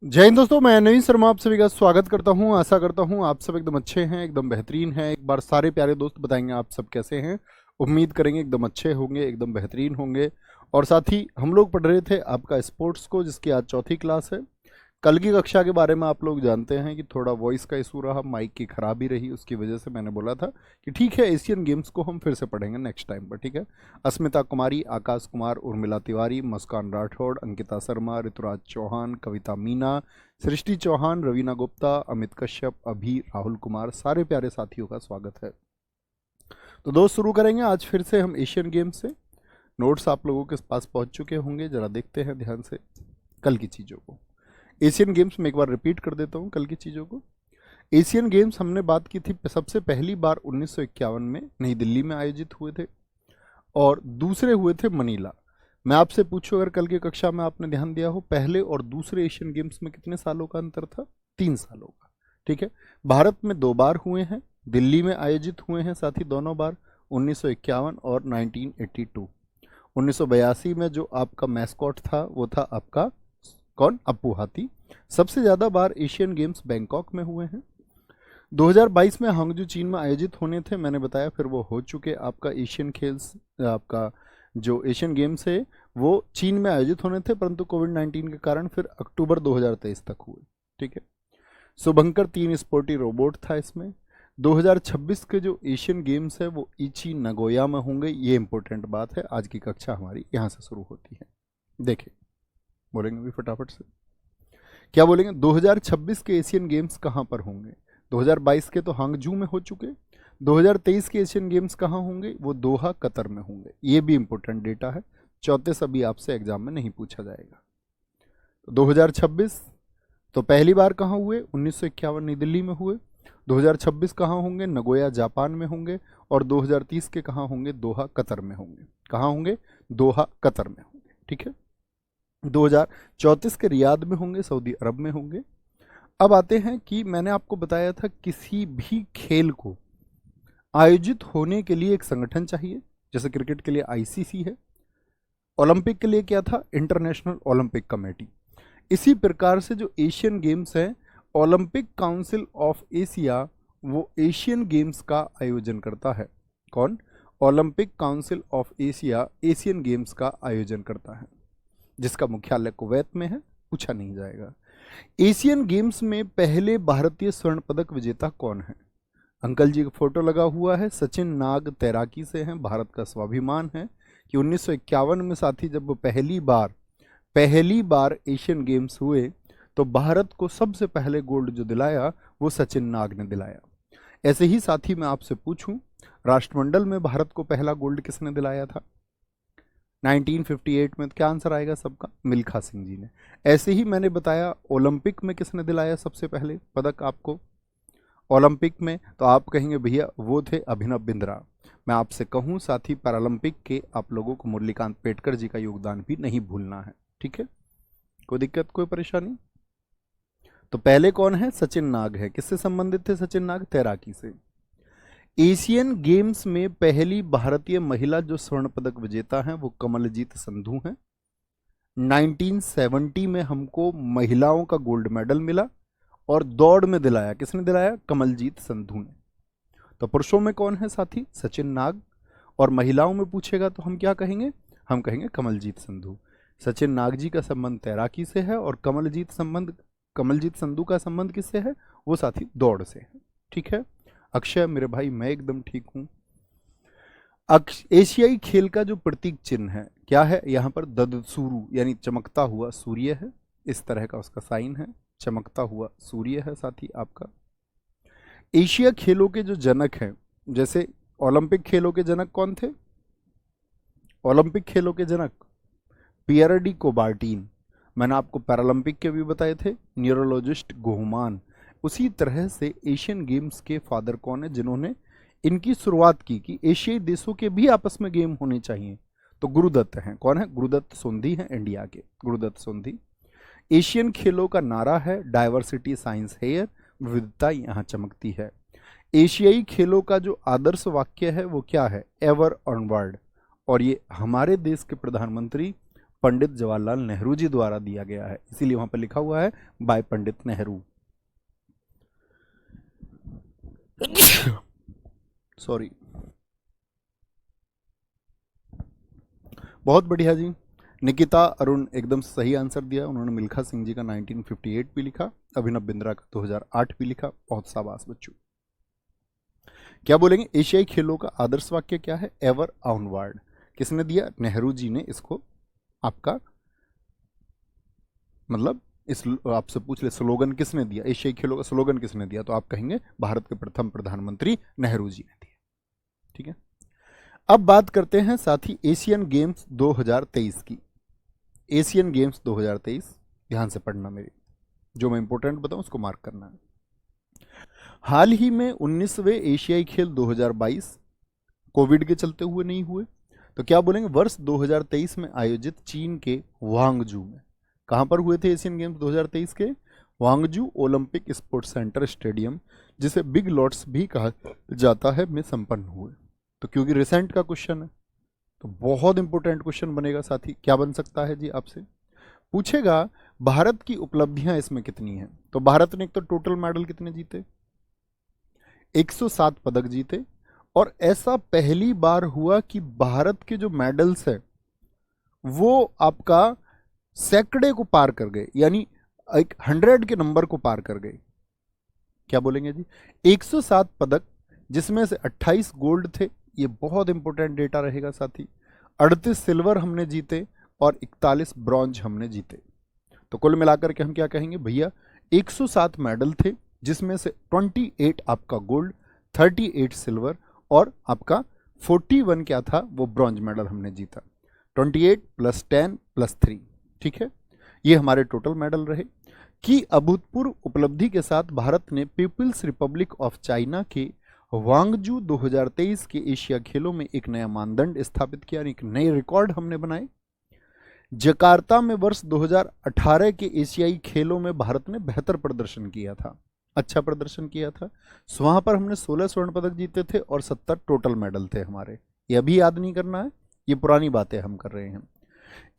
जय हिंद दोस्तों, मैं नवीन शर्मा आप सभी का स्वागत करता हूं। आशा करता हूं आप सब एकदम अच्छे हैं, एकदम बेहतरीन हैं। एक बार सारे प्यारे दोस्त बताएंगे आप सब कैसे हैं। उम्मीद करेंगे एकदम अच्छे होंगे, एकदम बेहतरीन होंगे। और साथ ही हम लोग पढ़ रहे थे आपका स्पोर्ट्स को, जिसकी आज चौथी क्लास है। कल की कक्षा के बारे में आप लोग जानते हैं कि थोड़ा वॉइस का इशू रहा, माइक की खराबी रही, उसकी वजह से मैंने बोला था कि ठीक है एशियन गेम्स को हम फिर से पढ़ेंगे नेक्स्ट टाइम पर, ठीक है। अस्मिता कुमारी, आकाश कुमार, उर्मिला तिवारी, मुस्कान राठौड़, अंकिता शर्मा, ऋतुराज चौहान, कविता मीना, सृष्टि चौहान, रवीना गुप्ता, अमित कश्यप, अभी, राहुल कुमार, सारे प्यारे साथियों का स्वागत है। तो दोस्त शुरू करेंगे आज फिर से हम एशियन गेम्स से। नोट्स आप लोगों के पास पहुंच चुके होंगे, जरा देखते हैं ध्यान से कल की चीज़ों को। एशियन गेम्स में एक बार रिपीट कर देता हूँ कल की चीज़ों को। एशियन गेम्स हमने बात की थी सबसे पहली बार 1951 में नई दिल्ली में आयोजित हुए थे, और दूसरे हुए थे मनीला। मैं आपसे पूछूं, अगर कल की कक्षा में आपने ध्यान दिया हो, पहले और दूसरे एशियन गेम्स में कितने सालों का अंतर था? 3 सालों का, ठीक है। भारत में 2 बार हुए हैं, दिल्ली में आयोजित हुए हैं साथ ही दोनों बार, 1951 और 1982। 1982 में जो आपका मैस्कॉट था वो था आपका कौन? अप्पू हाथी। सबसे ज़्यादा बार एशियन गेम्स बैंकॉक में हुए हैं। 2022 में हांगजू चीन में आयोजित होने थे, मैंने बताया, फिर वो हो चुके। आपका एशियन खेल्स, आपका जो एशियन गेम्स है वो चीन में आयोजित होने थे, परंतु कोविड-19 के कारण फिर अक्टूबर 2023 तक हुए, ठीक है। शुभंकर 3 स्पोर्टी रोबोट था इसमें। 2026 के जो एशियन गेम्स है वो इची नगोया में होंगे, ये इंपॉर्टेंट बात है। आज की कक्षा हमारी यहाँ से शुरू होती है। देखें, बोलेंगे भी फटाफट से, क्या बोलेंगे? 2026 के एशियन गेम्स कहाँ पर होंगे? 2022 के तो हांगजू में हो चुके। 2023 के एशियन गेम्स कहाँ होंगे? वो दोहा, कतर में होंगे। ये भी इंपॉर्टेंट डेटा है, 34 अभी आपसे एग्जाम में नहीं पूछा जाएगा। 2026 तो पहली बार कहाँ हुए? 1951 नई दिल्ली में हुए। 2026 कहाँ होंगे? नगोया जापान में होंगे। और 2030 के कहाँ होंगे? दोहा, कतर में होंगे। कहाँ होंगे? दोहा, कतर में होंगे, ठीक है। 2034 के रियाद में होंगे, सऊदी अरब में होंगे। अब आते हैं कि मैंने आपको बताया था किसी भी खेल को आयोजित होने के लिए एक संगठन चाहिए। जैसे क्रिकेट के लिए आईसीसी है, ओलंपिक के लिए क्या था? International Olympic committee. इसी प्रकार से जो एशियन गेम्स है, ओलंपिक काउंसिल ऑफ एशिया वो एशियन गेम्स का आयोजन करता है। कौन? Olympic council of Asia Asian games का आयोजन करता है, जिसका मुख्यालय कुवैत में है, पूछा नहीं जाएगा। एशियन गेम्स में पहले भारतीय स्वर्ण पदक विजेता कौन है? अंकल जी का फोटो लगा हुआ है, सचिन नाग तैराकी से हैं। भारत का स्वाभिमान है कि 1951 में साथी जब वो पहली बार एशियन गेम्स हुए तो भारत को सबसे पहले गोल्ड जो दिलाया वो सचिन नाग ने दिलाया। ऐसे ही साथी मैं आपसे पूछूं, राष्ट्रमंडल में भारत को पहला गोल्ड किसने दिलाया था? 1958 में। क्या आंसर आएगा सबका? मिल्खा सिंह जी ने। ऐसे ही मैंने बताया ओलंपिक में किसने दिलाया सबसे पहले पदक आपको ओलंपिक में, तो आप कहेंगे भैया वो थे अभिनव बिंद्रा। मैं आपसे कहूं साथी, पैरालंपिक के आप लोगों को मुरलीकांत पेटकर जी का योगदान भी नहीं भूलना है, ठीक है। कोई दिक्कत, कोई परेशानी? तो पहले कौन है? सचिन नाग है। किससे संबंधित थे सचिन नाग? तैराकी से। एशियन गेम्स में पहली भारतीय महिला जो स्वर्ण पदक विजेता हैं वो कमलजीत संधू हैं। 1970 में हमको महिलाओं का गोल्ड मेडल मिला, और दौड़ में दिलाया किसने? दिलाया कमलजीत संधू ने। तो पुरुषों में कौन है साथी? सचिन नाग। और महिलाओं में पूछेगा तो हम क्या कहेंगे? हम कहेंगे कमलजीत संधू। सचिन नाग जी का संबंध तैराकी से है, और कमलजीत संधू का संबंध किससे है? वो साथी दौड़ से है, ठीक है। अक्षय मेरे भाई, मैं एकदम ठीक हूं। एशियाई खेल का जो प्रतीक चिन्ह है क्या है? यहाँ पर ददसूरु यानी चमकता हुआ सूर्य है, इस तरह का उसका साइन है, चमकता हुआ सूर्य है साथी आपका। एशिया खेलों के जो जनक हैं, जैसे ओलंपिक खेलों के जनक कौन थे? ओलंपिक खेलों के जनक पियर डी कोबार्टिन। मैंने आपको पैरालंपिक के भी बताए थे, न्यूरोलॉजिस्ट गोहमान। उसी तरह से एशियन गेम्स के फादर कौन है जिन्होंने इनकी शुरुआत की कि एशियाई देशों के भी आपस में गेम होने चाहिए? तो गुरुदत्त हैं। कौन है? गुरुदत्त सोंधी हैं, इंडिया के गुरुदत्त सोंधी। एशियन खेलों का नारा है डाइवर्सिटी साइंस हेयर, विविधता यहाँ चमकती है। एशियाई खेलों का जो आदर्श वाक्य है वो क्या है? Ever onward. और ये हमारे देश के प्रधानमंत्री पंडित जवाहरलाल नेहरू जी द्वारा दिया गया है, इसीलिए वहां पर लिखा हुआ है बाय पंडित नेहरू। सॉरी। बहुत बढ़िया जी। निकिता अरुण एकदम सही आंसर दिया, उन्होंने मिल्खा सिंह जी का 1958 भी लिखा, अभिनव बिंद्रा का 2008 भी लिखा। बहुत शाबाश बच्चों। क्या बोलेंगे, एशियाई खेलों का आदर्श वाक्य क्या है? Ever onward. किसने दिया? नेहरू जी ने इसको आपका मतलब इस आपसे पूछ ले स्लोगन किसने दिया, एशियाई खेलों का स्लोगन किसने दिया, तो आप कहेंगे भारत के प्रथम प्रधानमंत्री नेहरू जी ने दिया। ठीक है, अब बात करते हैं साथी एशियन गेम्स 2023 की। एशियन गेम्स 2023 ध्यान से पढ़ना, मेरे जो मैं इंपॉर्टेंट बताऊं उसको मार्क करना है। हाल ही में 19वें एशियाई खेल 2022 कोविड के चलते हुए नहीं हुए, तो क्या बोलेंगे, वर्ष 2023 में आयोजित चीन के वांगजू में, कहां पर हुए थे एशियन गेम्स 2023 के? वांगजू ओलंपिक स्पोर्ट्स सेंटर स्टेडियम, जिसे बिग लॉट्स भी कहा जाता है, में संपन्न हुए। तो क्योंकि रिसेंट का क्वेश्चन है तो बहुत इंपॉर्टेंट क्वेश्चन बनेगा साथी। क्या बन सकता है जी, आपसे पूछेगा भारत की उपलब्धियां इसमें कितनी हैं। तो भारत ने एक तो टोटल मेडल कितने जीते? 107 पदक जीते, और ऐसा पहली बार हुआ कि भारत के जो मेडल्स है वो आपका सैकड़े को पार कर गए, यानी एक 100 के नंबर को पार कर गए। क्या बोलेंगे जी, 107 पदक, जिसमें से 28 गोल्ड थे, ये बहुत इंपॉर्टेंट डेटा रहेगा साथी। 38 सिल्वर हमने जीते और 41 ब्रॉन्ज हमने जीते। तो कुल मिलाकर के हम क्या कहेंगे भैया, 107 मेडल थे, जिसमें से 28 आपका गोल्ड, 38 सिल्वर और आपका 41 क्या था, वो ब्रॉन्ज मेडल हमने जीता। 28 + 10 + 3, ठीक है, ये हमारे टोटल मेडल रहे। कि अभूतपूर्व उपलब्धि के साथ भारत ने पीपल्स रिपब्लिक ऑफ चाइना के वांगजू 2023 के एशिया खेलों में एक नया मानदंड स्थापित किया, एक नए रिकॉर्ड हमने बनाए। जकार्ता में वर्ष 2018 के एशियाई खेलों में भारत ने बेहतर प्रदर्शन किया था, अच्छा प्रदर्शन किया था। वहां पर हमने 16 स्वर्ण पदक जीते थे और 70 टोटल मेडल थे हमारे। ये अभी याद नहीं करना है, ये पुरानी बातें हम कर रहे हैं।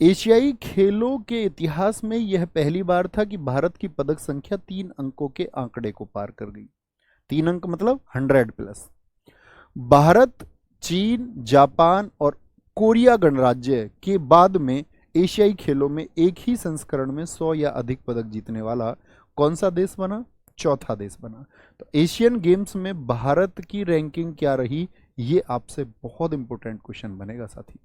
एशियाई खेलों के इतिहास में यह पहली बार था कि भारत की पदक संख्या 3 अंकों के आंकड़े को पार कर गई। 3 अंक मतलब 100+। भारत, चीन, जापान और कोरिया गणराज्य के बाद में एशियाई खेलों में एक ही संस्करण में 100 या अधिक पदक जीतने वाला कौन सा देश बना? चौथा देश बना। तो एशियन गेम्स में भारत की रैंकिंग क्या रही, ये आपसे बहुत इंपॉर्टेंट क्वेश्चन बनेगा साथी।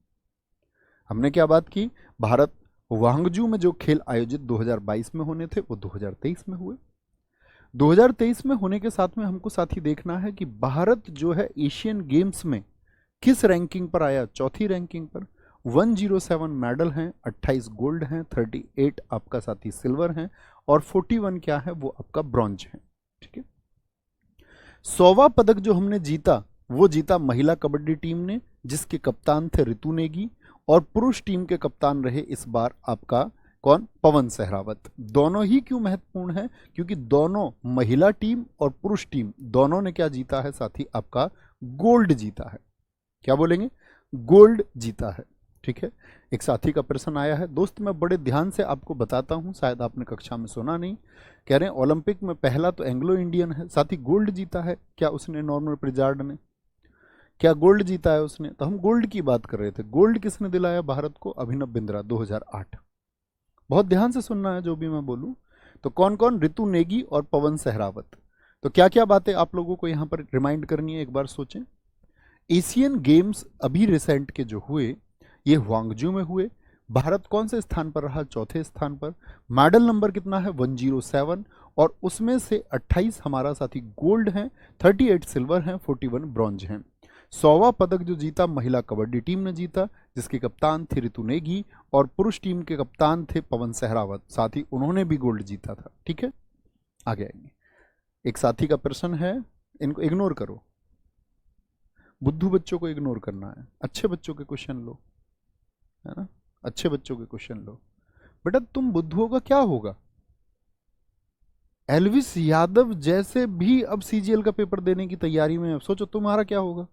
हमने क्या बात की, भारत वांगजू में जो खेल आयोजित 2022 में होने थे वो 2023 में हुए। 2023 में होने के साथ में हमको साथी देखना है कि भारत जो है एशियन गेम्स में किस रैंकिंग पर आया? चौथी रैंकिंग पर। 107 मेडल हैं, 28 गोल्ड हैं, 38 आपका साथी सिल्वर हैं और 41 क्या है, वो आपका ब्रॉन्ज है। ठीक है, 100वां पदक जो हमने जीता वो जीता महिला कबड्डी टीम ने, जिसके कप्तान थे ऋतु नेगी, और पुरुष टीम के कप्तान रहे इस बार आपका कौन? पवन सहरावत। दोनों ही क्यों महत्वपूर्ण है? क्योंकि दोनों महिला टीम और पुरुष टीम दोनों ने क्या जीता है साथी? आपका गोल्ड जीता है। क्या बोलेंगे? गोल्ड जीता है। ठीक है, एक साथी का प्रश्न आया है, दोस्त मैं बड़े ध्यान से आपको बताता हूं, शायद आपने कक्षा में सुना नहीं। कह रहे हैं ओलंपिक में पहला तो एंग्लो इंडियन है, साथी गोल्ड जीता है। क्या उसने? नॉर्मन प्रिजार्ड ने क्या गोल्ड जीता है उसने? तो हम गोल्ड की बात कर रहे थे। गोल्ड किसने दिलाया भारत को? अभिनव बिंद्रा 2008। बहुत ध्यान से सुनना है जो भी मैं बोलूं। तो कौन कौन? ऋतु नेगी और पवन सहरावत। तो क्या क्या बातें आप लोगों को यहां पर रिमाइंड करनी है, एक बार सोचें। एशियन गेम्स अभी रिसेंट के जो हुए ये वांगजू में हुए। भारत कौन से स्थान पर रहा? चौथे स्थान पर। मेडल नंबर कितना है? 107, और उसमें से 28 हमारा साथी गोल्ड हैं, 38 सिल्वर हैं, 41 ब्रॉन्ज हैं। 100वां पदक जो जीता महिला कबड्डी टीम ने जीता, जिसके कप्तान थे ऋतु नेगी और पुरुष टीम के कप्तान थे पवन सहरावत, साथ ही उन्होंने भी गोल्ड जीता था। ठीक है, आगे आएंगे। एक साथी का प्रश्न है, इनको इग्नोर करो, बुद्धू बच्चों को इग्नोर करना है, अच्छे बच्चों के क्वेश्चन लो, है ना, अच्छे बच्चों के क्वेश्चन लो। बेटा तुम बुद्धुओं का क्या होगा? एल्विस यादव जैसे भी अब सीजीएल का पेपर देने की तैयारी में है, सोचो तुम्हारा क्या होगा।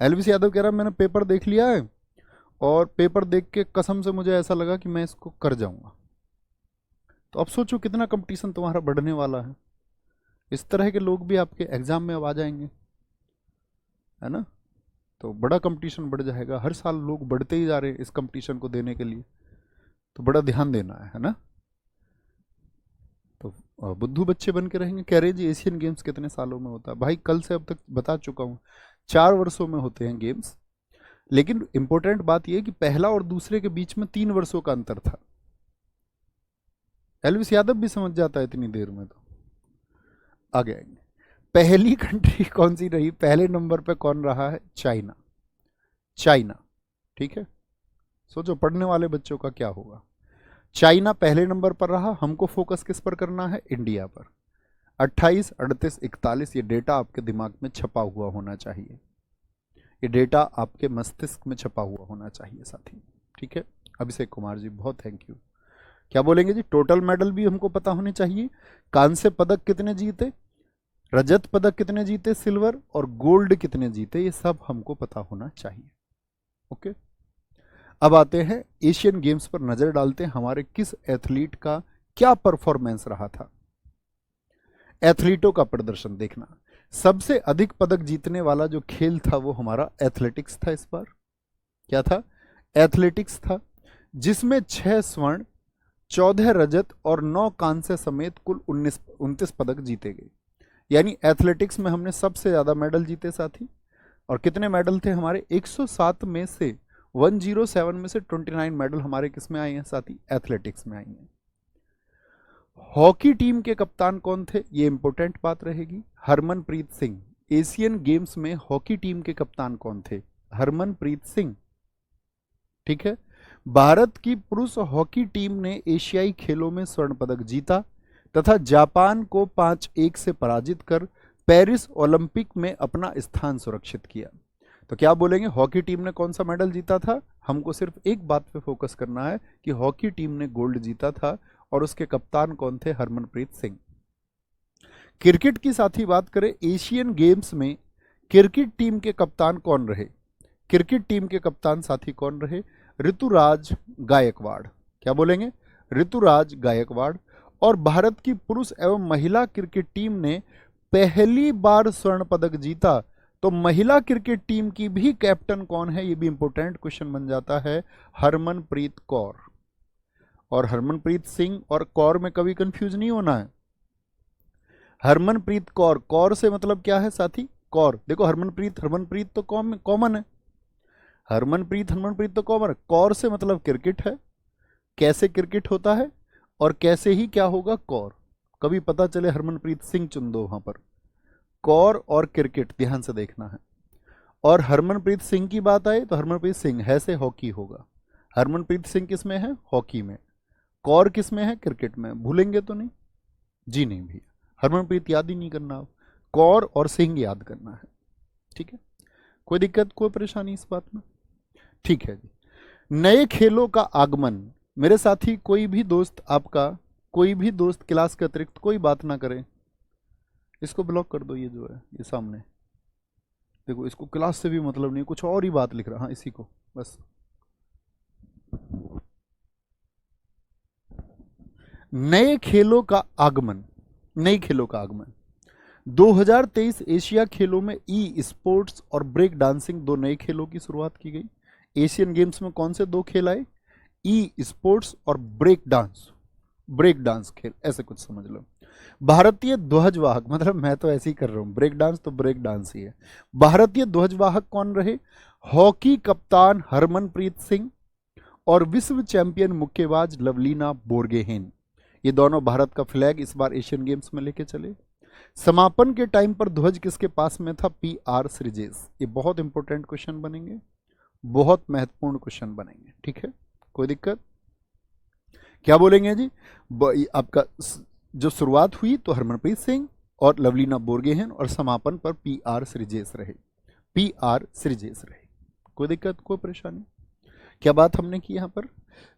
एल्विस यादव कह रहा है मैंने पेपर देख लिया है और पेपर देख के कसम से मुझे ऐसा लगा कि मैं इसको कर जाऊंगा। तो अब सोचो कितना कंपटीशन तुम्हारा बढ़ने वाला है। इस तरह के लोग भी आपके एग्जाम में अब आ जाएंगे, है ना। तो बड़ा कंपटीशन बढ़ जाएगा, हर साल लोग बढ़ते ही जा रहे हैं इस कंपटीशन को देने के लिए, तो बड़ा ध्यान देना है ना। तो बुद्धू बच्चे बन के रहेंगे। कह रहे जी एशियन गेम्स कितने सालों में होता है? भाई कल से अब तक बता चुका हूँ, 4 वर्षों में होते हैं गेम्स। लेकिन इंपॉर्टेंट बात यह कि पहला और दूसरे के बीच में 3 वर्षों का अंतर था। एलविस यादव भी समझ जाता है इतनी देर में। तो आगे आएंगे। पहली कंट्री कौन सी रही? पहले नंबर पे कौन रहा है? चाइना। चाइना, ठीक है। सोचो पढ़ने वाले बच्चों का क्या होगा। चाइना पहले नंबर पर रहा। हमको फोकस किस पर करना है? इंडिया पर। 28, 38, 41 ये डेटा आपके दिमाग में छपा हुआ होना चाहिए, ये डेटा आपके मस्तिष्क में छपा हुआ होना चाहिए साथी, ठीक है। अभिषेक कुमार जी बहुत थैंक यू। क्या बोलेंगे जी? टोटल मेडल भी हमको पता होने चाहिए। कांस्य पदक कितने जीते, रजत पदक कितने जीते, सिल्वर और गोल्ड कितने जीते, ये सब हमको पता होना चाहिए। ओके, अब आते हैं एशियन गेम्स पर नजर डालते हैं हमारे किस एथलीट का क्या परफॉर्मेंस रहा था। एथलीटों का प्रदर्शन देखना। सबसे अधिक पदक जीतने वाला जो खेल था वो हमारा एथलेटिक्स था। इस बार क्या था? एथलेटिक्स था, जिसमें 6 स्वर्ण, 14 रजत और 9 कांस्य समेत कुल 29 पदक जीते गए। यानी एथलेटिक्स में हमने सबसे ज्यादा मेडल जीते साथी। और कितने मेडल थे हमारे? 107 में से 107 में से 29 मेडल हमारे किस में आए हैं साथी? एथलेटिक्स में आए हैं। हॉकी टीम के कप्तान कौन थे? ये इंपॉर्टेंट बात रहेगी। हरमनप्रीत सिंह। एशियन गेम्स में हॉकी टीम के कप्तान कौन थे? हरमनप्रीत सिंह, ठीक है। भारत की पुरुष हॉकी टीम ने एशियाई खेलों में स्वर्ण पदक जीता तथा जापान को 5-1 से पराजित कर पेरिस ओलंपिक में अपना स्थान सुरक्षित किया। तो क्या बोलेंगे? हॉकी टीम ने कौन सा मेडल जीता था? हमको सिर्फ एक बात पे फोकस करना है कि हॉकी टीम ने गोल्ड जीता था और उसके कप्तान कौन थे? हरमनप्रीत सिंह। क्रिकेट की साथ ही बात करें, एशियन गेम्स में क्रिकेट टीम के कप्तान कौन रहे? क्रिकेट टीम के कप्तान साथी कौन रहे? ऋतुराज गायकवाड़। क्या बोलेंगे? ऋतुराज गायकवाड़। और भारत की पुरुष एवं महिला क्रिकेट टीम ने पहली बार स्वर्ण पदक जीता। तो महिला क्रिकेट टीम की भी कैप्टन कौन है? ये भी इंपॉर्टेंट क्वेश्चन बन जाता है। हरमनप्रीत कौर। और हरमनप्रीत सिंह और कौर में कभी कंफ्यूज नहीं होना है। हरमनप्रीत कौर, कौर से मतलब क्या है साथी? कौर। देखो हरमनप्रीत, हरमनप्रीत तो कॉमन है। हरमनप्रीत तो कॉमन है। कौर से मतलब क्रिकेट है, कैसे क्रिकेट होता है और कैसे ही क्या होगा? कौर। कभी पता चले हरमनप्रीत सिंह चुन दो वहां पर। कौर और क्रिकेट ध्यान से देखना है। और हरमनप्रीत सिंह की बात आए तो हरमनप्रीत सिंह है से हॉकी होगा। हरमनप्रीत सिंह किस में है? हॉकी में। कौर किस में है? क्रिकेट में। भूलेंगे तो नहीं जी? नहीं भैया, हरमनप्रीत याद ही नहीं करना, कौर और सिंह याद करना है, ठीक है। कोई दिक्कत, कोई परेशानी इस बात में? ठीक है जी। नए खेलों का आगमन। मेरे साथी कोई भी दोस्त आपका, कोई भी दोस्त क्लास के अतिरिक्त कोई बात ना करे, इसको ब्लॉक कर दो। ये जो है ये सामने देखो, इसको क्लास से भी मतलब नहीं, कुछ और ही बात लिख रहा। हाँ इसी को बस। नए खेलों का आगमन। नए खेलों का आगमन। 2023 एशिया खेलों में ई स्पोर्ट्स और ब्रेक डांसिंग, 2 नए खेलों की शुरुआत की गई। एशियन गेम्स में कौन से 2 खेल आए? ई स्पोर्ट्स और ब्रेक डांस। ब्रेक डांस खेल, ऐसे कुछ समझ लो। भारतीय ध्वजवाहक, मतलब मैं तो ऐसे ही कर रहा हूं, ब्रेक डांस तो ब्रेक डांस ही है। भारतीय ध्वजवाहक कौन रहे? हॉकी कप्तान हरमनप्रीत सिंह और विश्व चैंपियन मुक्केबाज लवलीना बोरगोहेन। ये दोनों भारत का फ्लैग इस बार एशियन गेम्स में लेके चले। समापन के टाइम पर ध्वज किसके पास में था? PR श्रीजेश। ये बहुत इंपॉर्टेंट क्वेश्चन बनेंगे, बहुत महत्वपूर्ण क्वेश्चन बनेंगे, ठीक है। कोई दिक्कत? क्या बोलेंगे जी? आपका जो शुरुआत हुई तो हरमनप्रीत सिंह और लवलीना बोरगोहेन और समापन पर PR श्रीजेश रहे। PR श्रीजेश रहे। कोई दिक्कत, कोई परेशानी? क्या बात हमने की यहां पर?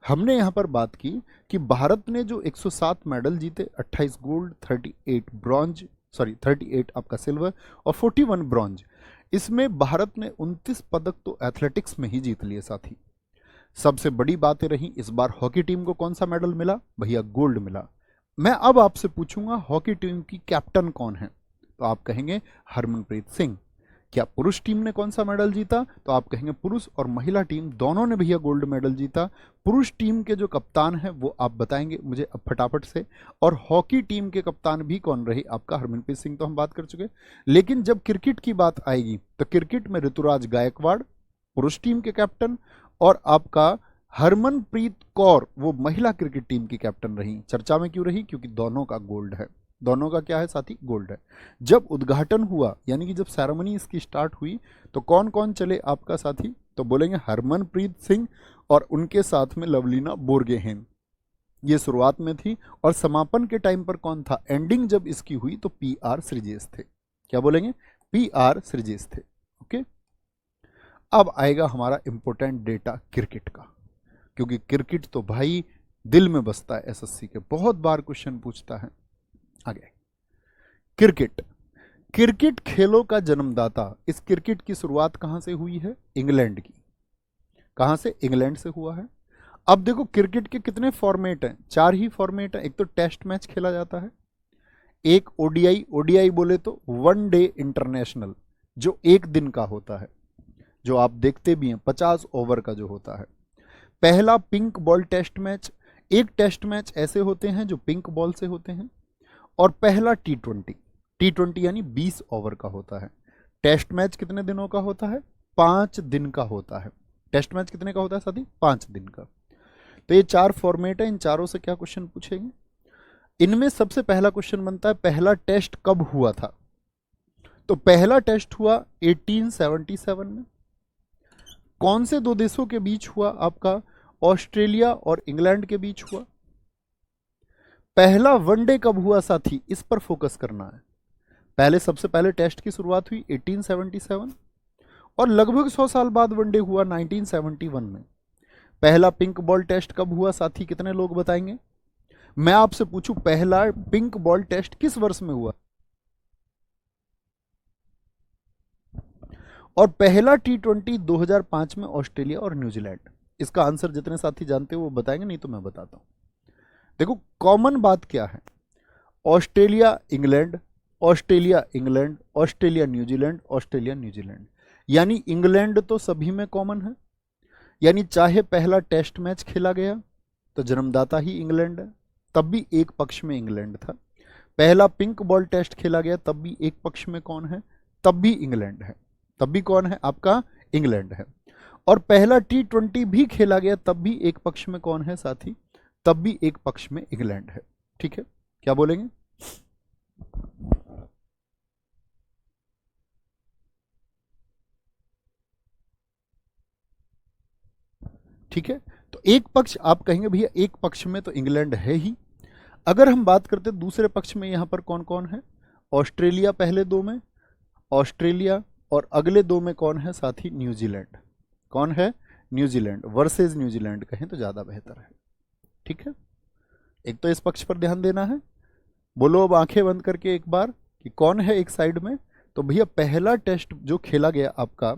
हमने यहां पर बात की कि भारत ने जो 107 मेडल जीते, 28 गोल्ड, 38 आपका सिल्वर और 41 ब्रॉन्ज, इसमें भारत ने 29 पदक तो एथलेटिक्स में ही जीत लिए साथी। सबसे बड़ी बातें रही, इस बार हॉकी टीम को कौन सा मेडल मिला? भैया गोल्ड मिला। मैं अब आपसे पूछूंगा हॉकी टीम की कैप्टन कौन है? तो आप कहेंगे हरमनप्रीत सिंह। क्या पुरुष टीम ने कौन सा मेडल जीता? तो आप कहेंगे पुरुष और महिला टीम दोनों ने भैया गोल्ड मेडल जीता। पुरुष टीम के जो कप्तान हैं वो आप बताएंगे मुझे अब फटाफट से, और हॉकी टीम के कप्तान भी कौन रहे? आपका हरमनप्रीत सिंह तो हम बात कर चुके। लेकिन जब क्रिकेट की बात आएगी तो क्रिकेट में ऋतुराज गायकवाड़ पुरुष टीम के कैप्टन, और आपका हरमनप्रीत कौर वो महिला क्रिकेट टीम की कैप्टन रही। चर्चा में क्यों रही? क्योंकि दोनों का गोल्ड है। दोनों का क्या है साथी? गोल्ड है। जब उद्घाटन हुआ यानी कि जब सेरेमनी इसकी स्टार्ट हुई तो कौन कौन चले आपका साथी? तो बोलेंगे हरमनप्रीत सिंह और उनके साथ में लवलीना बोरगोहेन। ये शुरुआत में थी। और समापन के टाइम पर कौन था? एंडिंग जब इसकी हुई तो PR श्रीजेश थे। क्या बोलेंगे? PR श्रीजेश थे। ओके, अब आएगा हमारा इंपॉर्टेंट डेटा क्रिकेट का, क्योंकि क्रिकेट तो भाई दिल में बसता है। SSC के बहुत बार क्वेश्चन पूछता है। आगे क्रिकेट, क्रिकेट खेलों का जन्मदाता। इस क्रिकेट की शुरुआत कहां से हुई है? इंग्लैंड की। कहां से? इंग्लैंड से हुआ है। अब देखो क्रिकेट के कितने फॉर्मेट हैं? 4 ही फॉर्मेट हैं। एक तो टेस्ट मैच खेला जाता है, एक ODI, ODI बोले तो वन डे इंटरनेशनल जो एक दिन का होता है, जो आप देखते भी हैं 50 ओवर का जो होता है। पहला पिंक बॉल टेस्ट मैच, एक टेस्ट मैच ऐसे होते हैं जो पिंक बॉल से होते हैं। और पहला T20, T20 यानी 20 ओवर का होता है। टेस्ट मैच कितने दिनों का होता है? 5 दिन का होता है। टेस्ट मैच कितने का होता है साथी? 5 दिन का। तो ये 4 फॉर्मेट है। इन चारों से क्या क्वेश्चन पूछेंगे? इनमें सबसे पहला क्वेश्चन बनता है पहला टेस्ट कब हुआ था? तो पहला टेस्ट हुआ 1877 में। कौन से दो देशों के बीच हुआ? आपका ऑस्ट्रेलिया और इंग्लैंड के बीच हुआ। पहला वनडे कब हुआ साथी? इस पर फोकस करना है। पहले सबसे पहले टेस्ट की शुरुआत हुई 1877 और लगभग 100 साल बाद वनडे हुआ 1971 में। पहला पिंक बॉल टेस्ट कब हुआ साथी? कितने लोग बताएंगे? मैं आपसे पूछूं पहला पिंक बॉल टेस्ट किस वर्ष में हुआ? और पहला T20 2005 में ऑस्ट्रेलिया और न्यूजीलैंड। इसका आंसर जितने साथी जानते हो वो बताएंगे, नहीं तो मैं बताता हूं। देखो कॉमन बात क्या है? Australia England, Australia England, Australia New Zealand, Australia New Zealand, यानी इंग्लैंड तो सभी में कॉमन है। यानी चाहे पहला टेस्ट मैच खेला गया तो जन्मदाता ही इंग्लैंड है, तब भी एक पक्ष में इंग्लैंड था। पहला पिंक बॉल टेस्ट खेला गया तब भी एक पक्ष में कौन है? तब भी इंग्लैंड है। तब भी कौन है? आपका इंग्लैंड है। और पहला T20 भी खेला गया तब भी एक पक्ष में कौन है साथी? तब भी एक पक्ष में इंग्लैंड है। ठीक है, क्या बोलेंगे? ठीक है, तो एक पक्ष आप कहेंगे भैया एक पक्ष में तो इंग्लैंड है ही। अगर हम बात करते दूसरे पक्ष में, यहां पर कौन कौन है? ऑस्ट्रेलिया पहले दो में, ऑस्ट्रेलिया, और अगले दो में कौन है साथी? न्यूजीलैंड। कौन है? न्यूजीलैंड वर्सेस न्यूजीलैंड कहें तो ज्यादा बेहतर है। ठीक है, एक तो इस पक्ष पर ध्यान देना है। बोलो अब आंखें बंद करके एक बार कि कौन है एक साइड में। तो भैया पहला टेस्ट जो खेला गया आपका,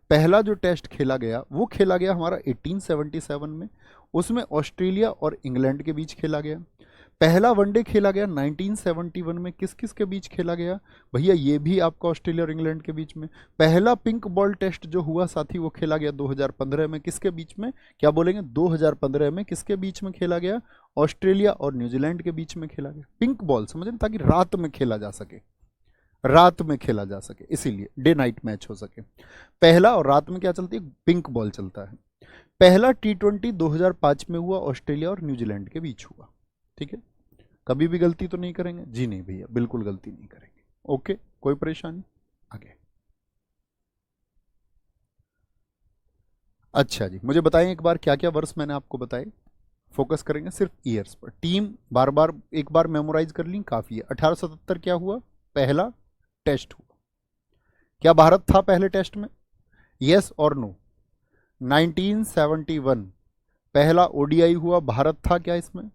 पहला जो टेस्ट खेला गया वो खेला गया हमारा 1877 में। उसमें ऑस्ट्रेलिया और इंग्लैंड के बीच खेला गया। पहला वनडे खेला गया 1971 में। किस किस के बीच खेला गया? भैया ये भी आपका ऑस्ट्रेलिया और इंग्लैंड के बीच में। पहला पिंक बॉल टेस्ट जो हुआ साथी वो खेला गया 2015 में। किसके बीच में? क्या बोलेंगे? 2015 में किसके बीच में खेला गया? ऑस्ट्रेलिया और न्यूजीलैंड के बीच में खेला गया। पिंक बॉल समझ रहे, ताकि रात में खेला जा सके, रात में खेला जा सके, इसीलिए डे नाइट मैच हो सके। पहला और रात में क्या चलती है? पिंक बॉल चलता है। पहला T20 2005 में हुआ, ऑस्ट्रेलिया और न्यूजीलैंड के बीच हुआ। ठीक है, कभी भी गलती तो नहीं करेंगे? जी नहीं भैया, बिल्कुल गलती नहीं करेंगे। ओके, कोई परेशानी? आगे अच्छा जी, मुझे बताएं एक बार क्या क्या वर्ष मैंने आपको बताए। फोकस करेंगे सिर्फ ईयर्स पर। टीम बार बार एक बार मेमोराइज कर ली, काफी है। 1877 क्या हुआ? पहला टेस्ट हुआ। क्या भारत था पहले टेस्ट में? यस और नो? 1971 पहला ODI हुआ, भारत था क्या इसमें?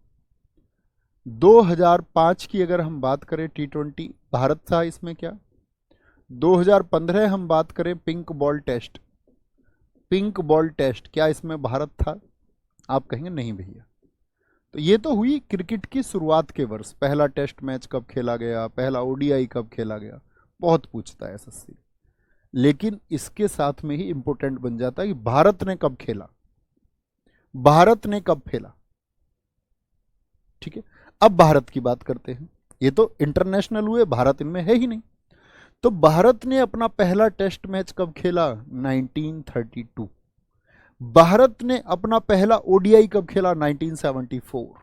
2005 की अगर हम बात करें T20, भारत था इसमें क्या? 2015 हम बात करें pink ball test, pink ball test, क्या इसमें भारत था? आप कहेंगे नहीं भैया। तो ये तो हुई क्रिकेट की शुरुआत के वर्ष, पहला टेस्ट मैच कब खेला गया, पहला ओडीआई कब खेला गया, बहुत पूछता है एसएससी। लेकिन इसके साथ में ही इंपॉर्टेंट बन जाता है कि भारत ने कब खेला, भारत ने कब खेला। ठीक है, अब भारत की बात करते हैं। ये तो इंटरनेशनल हुए, भारत इनमें है ही नहीं। तो भारत ने अपना पहला टेस्ट मैच कब खेला? 1932। भारत ने अपना पहला ओडीआई कब खेला? 1974।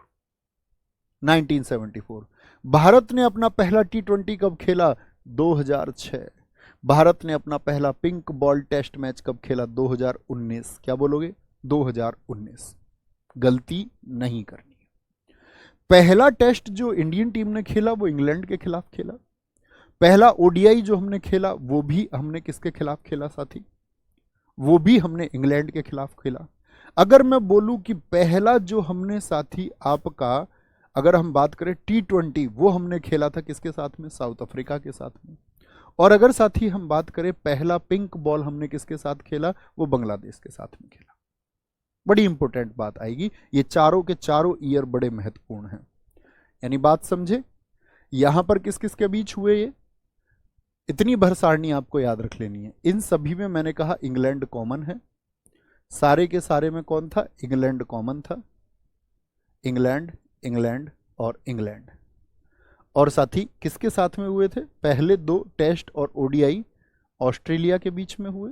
1974। भारत ने अपना पहला टी20 कब खेला? 2006। भारत ने अपना पहला पिंक बॉल टेस्ट मैच कब खेला? 2019। क्या बोलोगे? 2019। गलती नहीं करनी। पहला टेस्ट जो इंडियन टीम ने खेला वो इंग्लैंड के खिलाफ खेला। पहला ओडीआई जो हमने खेला वो भी हमने किसके खिलाफ खेला साथी? वो भी हमने इंग्लैंड के खिलाफ खेला। अगर मैं बोलूं कि पहला जो हमने साथी आपका, अगर हम बात करें टी20, वो हमने खेला था किसके साथ में? साउथ अफ्रीका के साथ में। और अगर साथी हम बात करें पहला पिंक बॉल हमने किसके साथ खेला? वो बांग्लादेश के साथ में खेला। बड़ी इंपॉर्टेंट बात आएगी, ये चारों के चारों ईयर बड़े महत्वपूर्ण हैं। यानी बात समझे, यहां पर किस किस के बीच हुए ये, इतनी भर सारणी आपको याद रख लेनी है। इन सभी में मैंने कहा इंग्लैंड कॉमन है, सारे के सारे में कौन था? इंग्लैंड कॉमन था। इंग्लैंड, इंग्लैंड और इंग्लैंड। और साथी किसके साथ में हुए थे? पहले दो टेस्ट और ओडीआई ऑस्ट्रेलिया के बीच में हुए,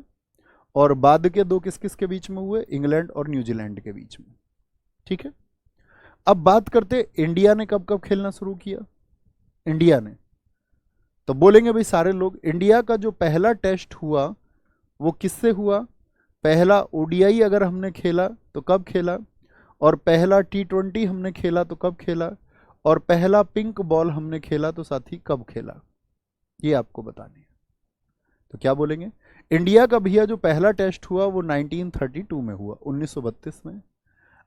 और बाद के दो किस किस के बीच में हुए? इंग्लैंड और न्यूजीलैंड के बीच में। ठीक है, अब बात करते इंडिया ने कब कब खेलना शुरू किया। इंडिया ने, तो बोलेंगे भाई सारे लोग, इंडिया का जो पहला टेस्ट हुआ वो किससे हुआ? पहला ओडीआई अगर हमने खेला तो कब खेला, और पहला टी20 हमने खेला तो कब खेला, और पहला पिंक बॉल हमने खेला तो साथी कब खेला, ये आपको बताने हैं। तो क्या बोलेंगे? इंडिया का भैया जो पहला टेस्ट हुआ वो 1932 में हुआ, 1932 में।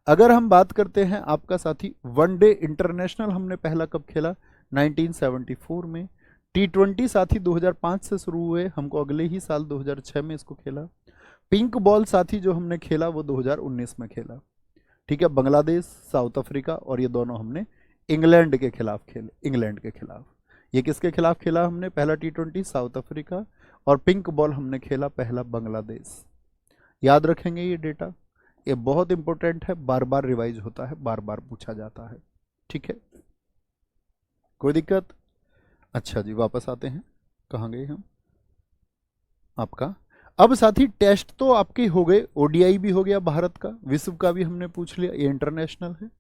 अगर हम बात करते हैं आपका साथी वनडे इंटरनेशनल हमने पहला कब खेला? 1974 में। टी20 साथी 2005 से शुरू हुए, हमको अगले ही साल 2006 में इसको खेला। पिंक बॉल साथी जो हमने खेला वो 2019 में खेला। ठीक है, बांग्लादेश, साउथ अफ्रीका, और ये दोनों हमने इंग्लैंड के खिलाफ खेले। इंग्लैंड के खिलाफ, ये किसके खिलाफ खेला हमने? पहला टी20 साउथ अफ्रीका, और पिंक बॉल हमने खेला पहला बांग्लादेश। याद रखेंगे ये डेटा, ये बहुत इंपॉर्टेंट है, बार बार रिवाइज होता है, बार बार पूछा जाता है। ठीक है, कोई दिक्कत? अच्छा जी, वापस आते हैं, कहाँ गए हम? आपका अब साथी टेस्ट तो आपके हो गए, ओडीआई भी हो गया भारत का, विश्व का भी हमने पूछ लिया, ये इंटरनेशनल है।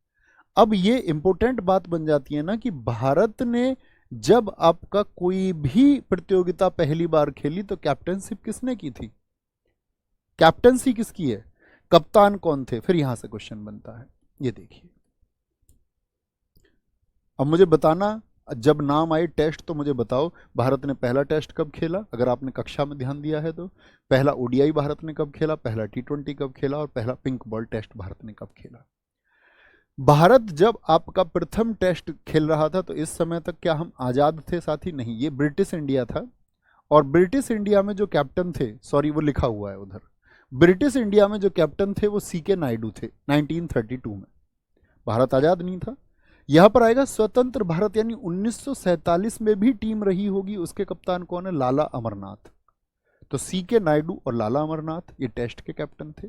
अब ये इंपॉर्टेंट बात बन जाती है ना कि भारत ने जब आपका कोई भी प्रतियोगिता पहली बार खेली तो कैप्टनशिप किसने की थी? कैप्टनसी किसकी है? कप्तान कौन थे? फिर यहां से क्वेश्चन बनता है, ये देखिए। अब मुझे बताना, जब नाम आए टेस्ट तो मुझे बताओ भारत ने पहला टेस्ट कब खेला, अगर आपने कक्षा में ध्यान दिया है तो। पहला ओडीआई भारत ने कब खेला, पहला टी20 कब खेला, और पहला पिंक बॉल टेस्ट भारत ने कब खेला। भारत जब आपका प्रथम टेस्ट खेल रहा था तो इस समय तक क्या हम आजाद थे साथी? नहीं, ये ब्रिटिश इंडिया था। और ब्रिटिश इंडिया में जो कैप्टन थे, सॉरी वो लिखा हुआ है उधर, ब्रिटिश इंडिया में जो कैप्टन थे वो सीके नायडू थे 1932 में। भारत आजाद नहीं था। यहां पर आएगा स्वतंत्र भारत, यानी 1947 में भी टीम रही होगी, उसके कप्तान कौन है? लाला अमरनाथ। तो सीके नायडू और लाला अमरनाथ ये टेस्ट के कैप्टन थे।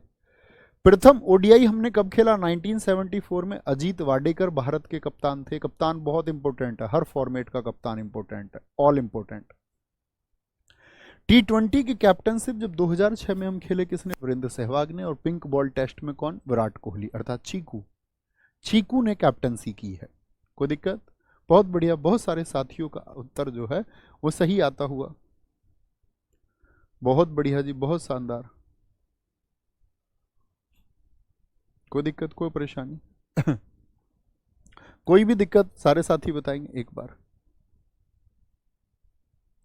प्रथम ओडीआई हमने कब खेला? 1974 में। अजीत वाडेकर भारत के कप्तान थे। कप्तान बहुत इंपॉर्टेंट है, हर फॉर्मेट का कप्तान इंपॉर्टेंट है, ऑल इंपॉर्टेंट। टी20 की कैप्टनशिप जब 2006 में हम खेले, किसने? वीरेंद्र सहवाग ने। और पिंक बॉल टेस्ट में कौन? विराट कोहली, अर्थात चीकू। चीकू ने कैप्टनसी की है। कोई दिक्कत? बहुत बढ़िया, बहुत सारे साथियों का उत्तर जो है वो सही आता हुआ। बहुत बढ़िया जी, बहुत शानदार। कोई दिक्कत, कोई परेशानी? कोई भी दिक्कत सारे साथी बताएंगे एक बार।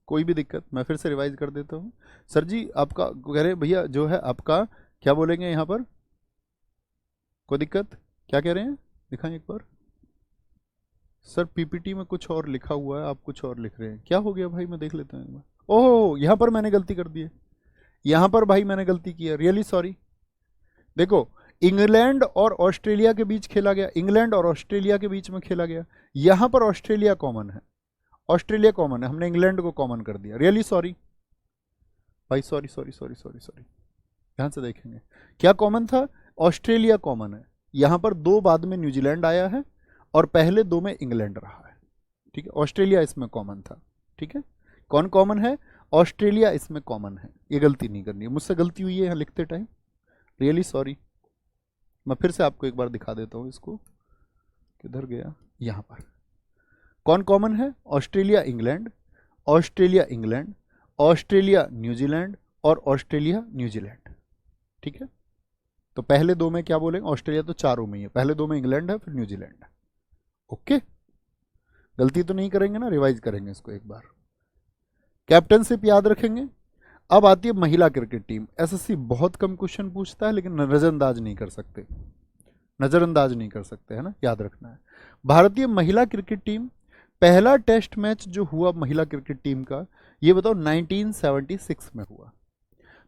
कोई भी दिक्कत? मैं फिर से रिवाइज कर देता हूँ। सर जी आपका कह रहे भैया जो है आपका, क्या बोलेंगे यहाँ पर? कोई दिक्कत? क्या कह रहे हैं, दिखाएं एक बार। सर पीपीटी में कुछ और लिखा हुआ है, आप कुछ और लिख रहे हैं, क्या हो गया भाई? मैं देख लेता हूँ एक बार। ओह, यहाँ पर मैंने गलती कर दी है, यहां पर भाई मैंने गलती की है, रियली सॉरी। देखो, इंग्लैंड और ऑस्ट्रेलिया के बीच खेला गया, इंग्लैंड और ऑस्ट्रेलिया के बीच में खेला गया, यहां पर ऑस्ट्रेलिया कॉमन है, ऑस्ट्रेलिया कॉमन है, हमने इंग्लैंड को कॉमन कर दिया, रियली सॉरी भाई, sorry sorry sorry sorry sorry. ध्यान से देखेंगे क्या कॉमन था, ऑस्ट्रेलिया कॉमन है, यहां पर दो बाद में न्यूजीलैंड आया है और पहले दो में इंग्लैंड रहा है, ठीक है, ऑस्ट्रेलिया इसमें कॉमन था, ठीक है। कौन कॉमन है, ऑस्ट्रेलिया इसमें कॉमन है, ये गलती नहीं करनी है, मुझसे गलती हुई है यहाँ लिखते टाइम, रियली सॉरी। मैं फिर से आपको एक बार दिखा देता हूँ इसको, किधर गया, यहाँ पर कौन कॉमन है, Australia England, Australia England, Australia New Zealand और ऑस्ट्रेलिया न्यूजीलैंड, ठीक है। तो पहले दो में क्या बोलेंगे, ऑस्ट्रेलिया तो चारों में ही है, पहले दो में इंग्लैंड है फिर न्यूजीलैंड है, ओके। गलती तो नहीं करेंगे ना, रिवाइज करेंगे इसको एक बार, कैप्टनशिप याद रखेंगे। अब आती है महिला क्रिकेट टीम, एसएससी बहुत कम क्वेश्चन पूछता है लेकिन नजरअंदाज नहीं कर सकते, नजरअंदाज नहीं कर सकते, है ना, याद रखना है। भारतीय महिला क्रिकेट टीम, पहला टेस्ट मैच जो हुआ महिला क्रिकेट टीम का, ये बताओ 1976 में हुआ।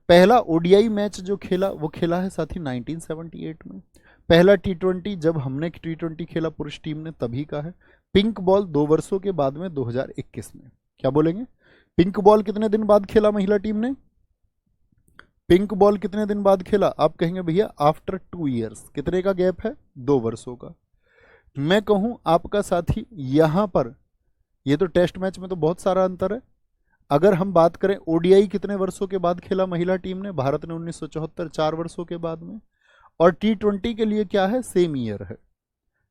पहला ओडीआई मैच जो खेला वो खेला है साथी 1978 में। पहला टी20 जब हमने टी20 खेला पुरुष टीम ने तभी का है। पिंक बॉल 2 वर्षों के बाद में 2021 में, क्या बोलेंगे, पिंक बॉल कितने दिन बाद खेला महिला टीम ने, पिंक बॉल कितने दिन बाद खेला, आप कहेंगे भैया आफ्टर 2 ईयर्स, कितने का गैप है, 2 वर्षों का। मैं कहूं आपका साथी यहां पर, ये तो टेस्ट मैच में तो बहुत सारा अंतर है, अगर हम बात करें ओडीआई कितने वर्षों के बाद खेला महिला टीम ने, भारत ने 1974, 4 वर्षों के बाद में, और टी20 के लिए क्या है, सेम ईयर है,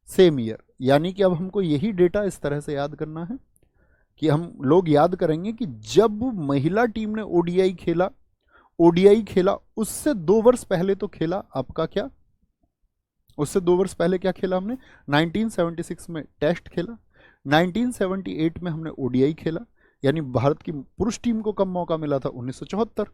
सेम ईयर। यानी कि अब हमको यही डेटा इस तरह से याद करना है कि हम लोग याद करेंगे कि जब महिला टीम ने ओडीआई खेला उससे 2 वर्ष पहले तो खेला आपका क्या, उससे 2 वर्ष पहले क्या खेला हमने, 1976 में टेस्ट खेला, 1978 में हमने ओडीआई खेला, यानी भारत की पुरुष टीम को कम मौका मिला था 1974,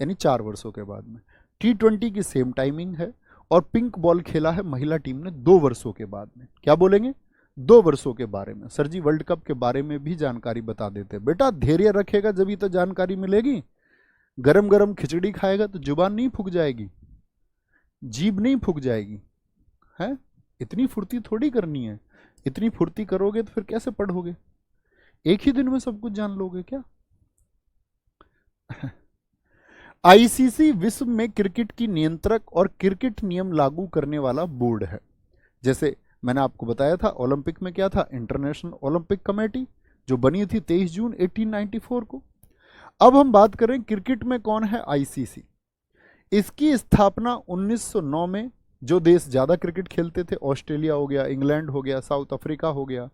यानी 4 वर्षों के बाद में। टी20 की सेम टाइमिंग है, और पिंक बॉल खेला है महिला टीम ने 2 वर्षों के बाद में, क्या बोलेंगे, 2 वर्षों के बारे में। सर जी वर्ल्ड कप के बारे में भी जानकारी बता देते, बेटा धैर्य रखेगा जब तो जानकारी मिलेगी, गरम गरम खिचड़ी खाएगा तो जुबान नहीं फूक जाएगी, जीभ नहीं फूक जाएगी, है, इतनी फुर्ती थोड़ी करनी है, इतनी फुर्ती करोगे तो फिर कैसे पढ़ोगे, एक ही दिन में सब कुछ जान लोगे क्या। आईसीसी विश्व में क्रिकेट की नियंत्रक और क्रिकेट नियम लागू करने वाला बोर्ड है। जैसे मैंने आपको बताया था ओलंपिक में क्या था, इंटरनेशनल ओलंपिक कमेटी जो बनी थी 23 जून 1894 को। अब हम बात करें क्रिकेट में कौन है आईसीसी, इसकी स्थापना 1909 में, जो देश ज्यादा क्रिकेट खेलते थे, ऑस्ट्रेलिया हो गया, इंग्लैंड हो गया, साउथ अफ्रीका हो गया,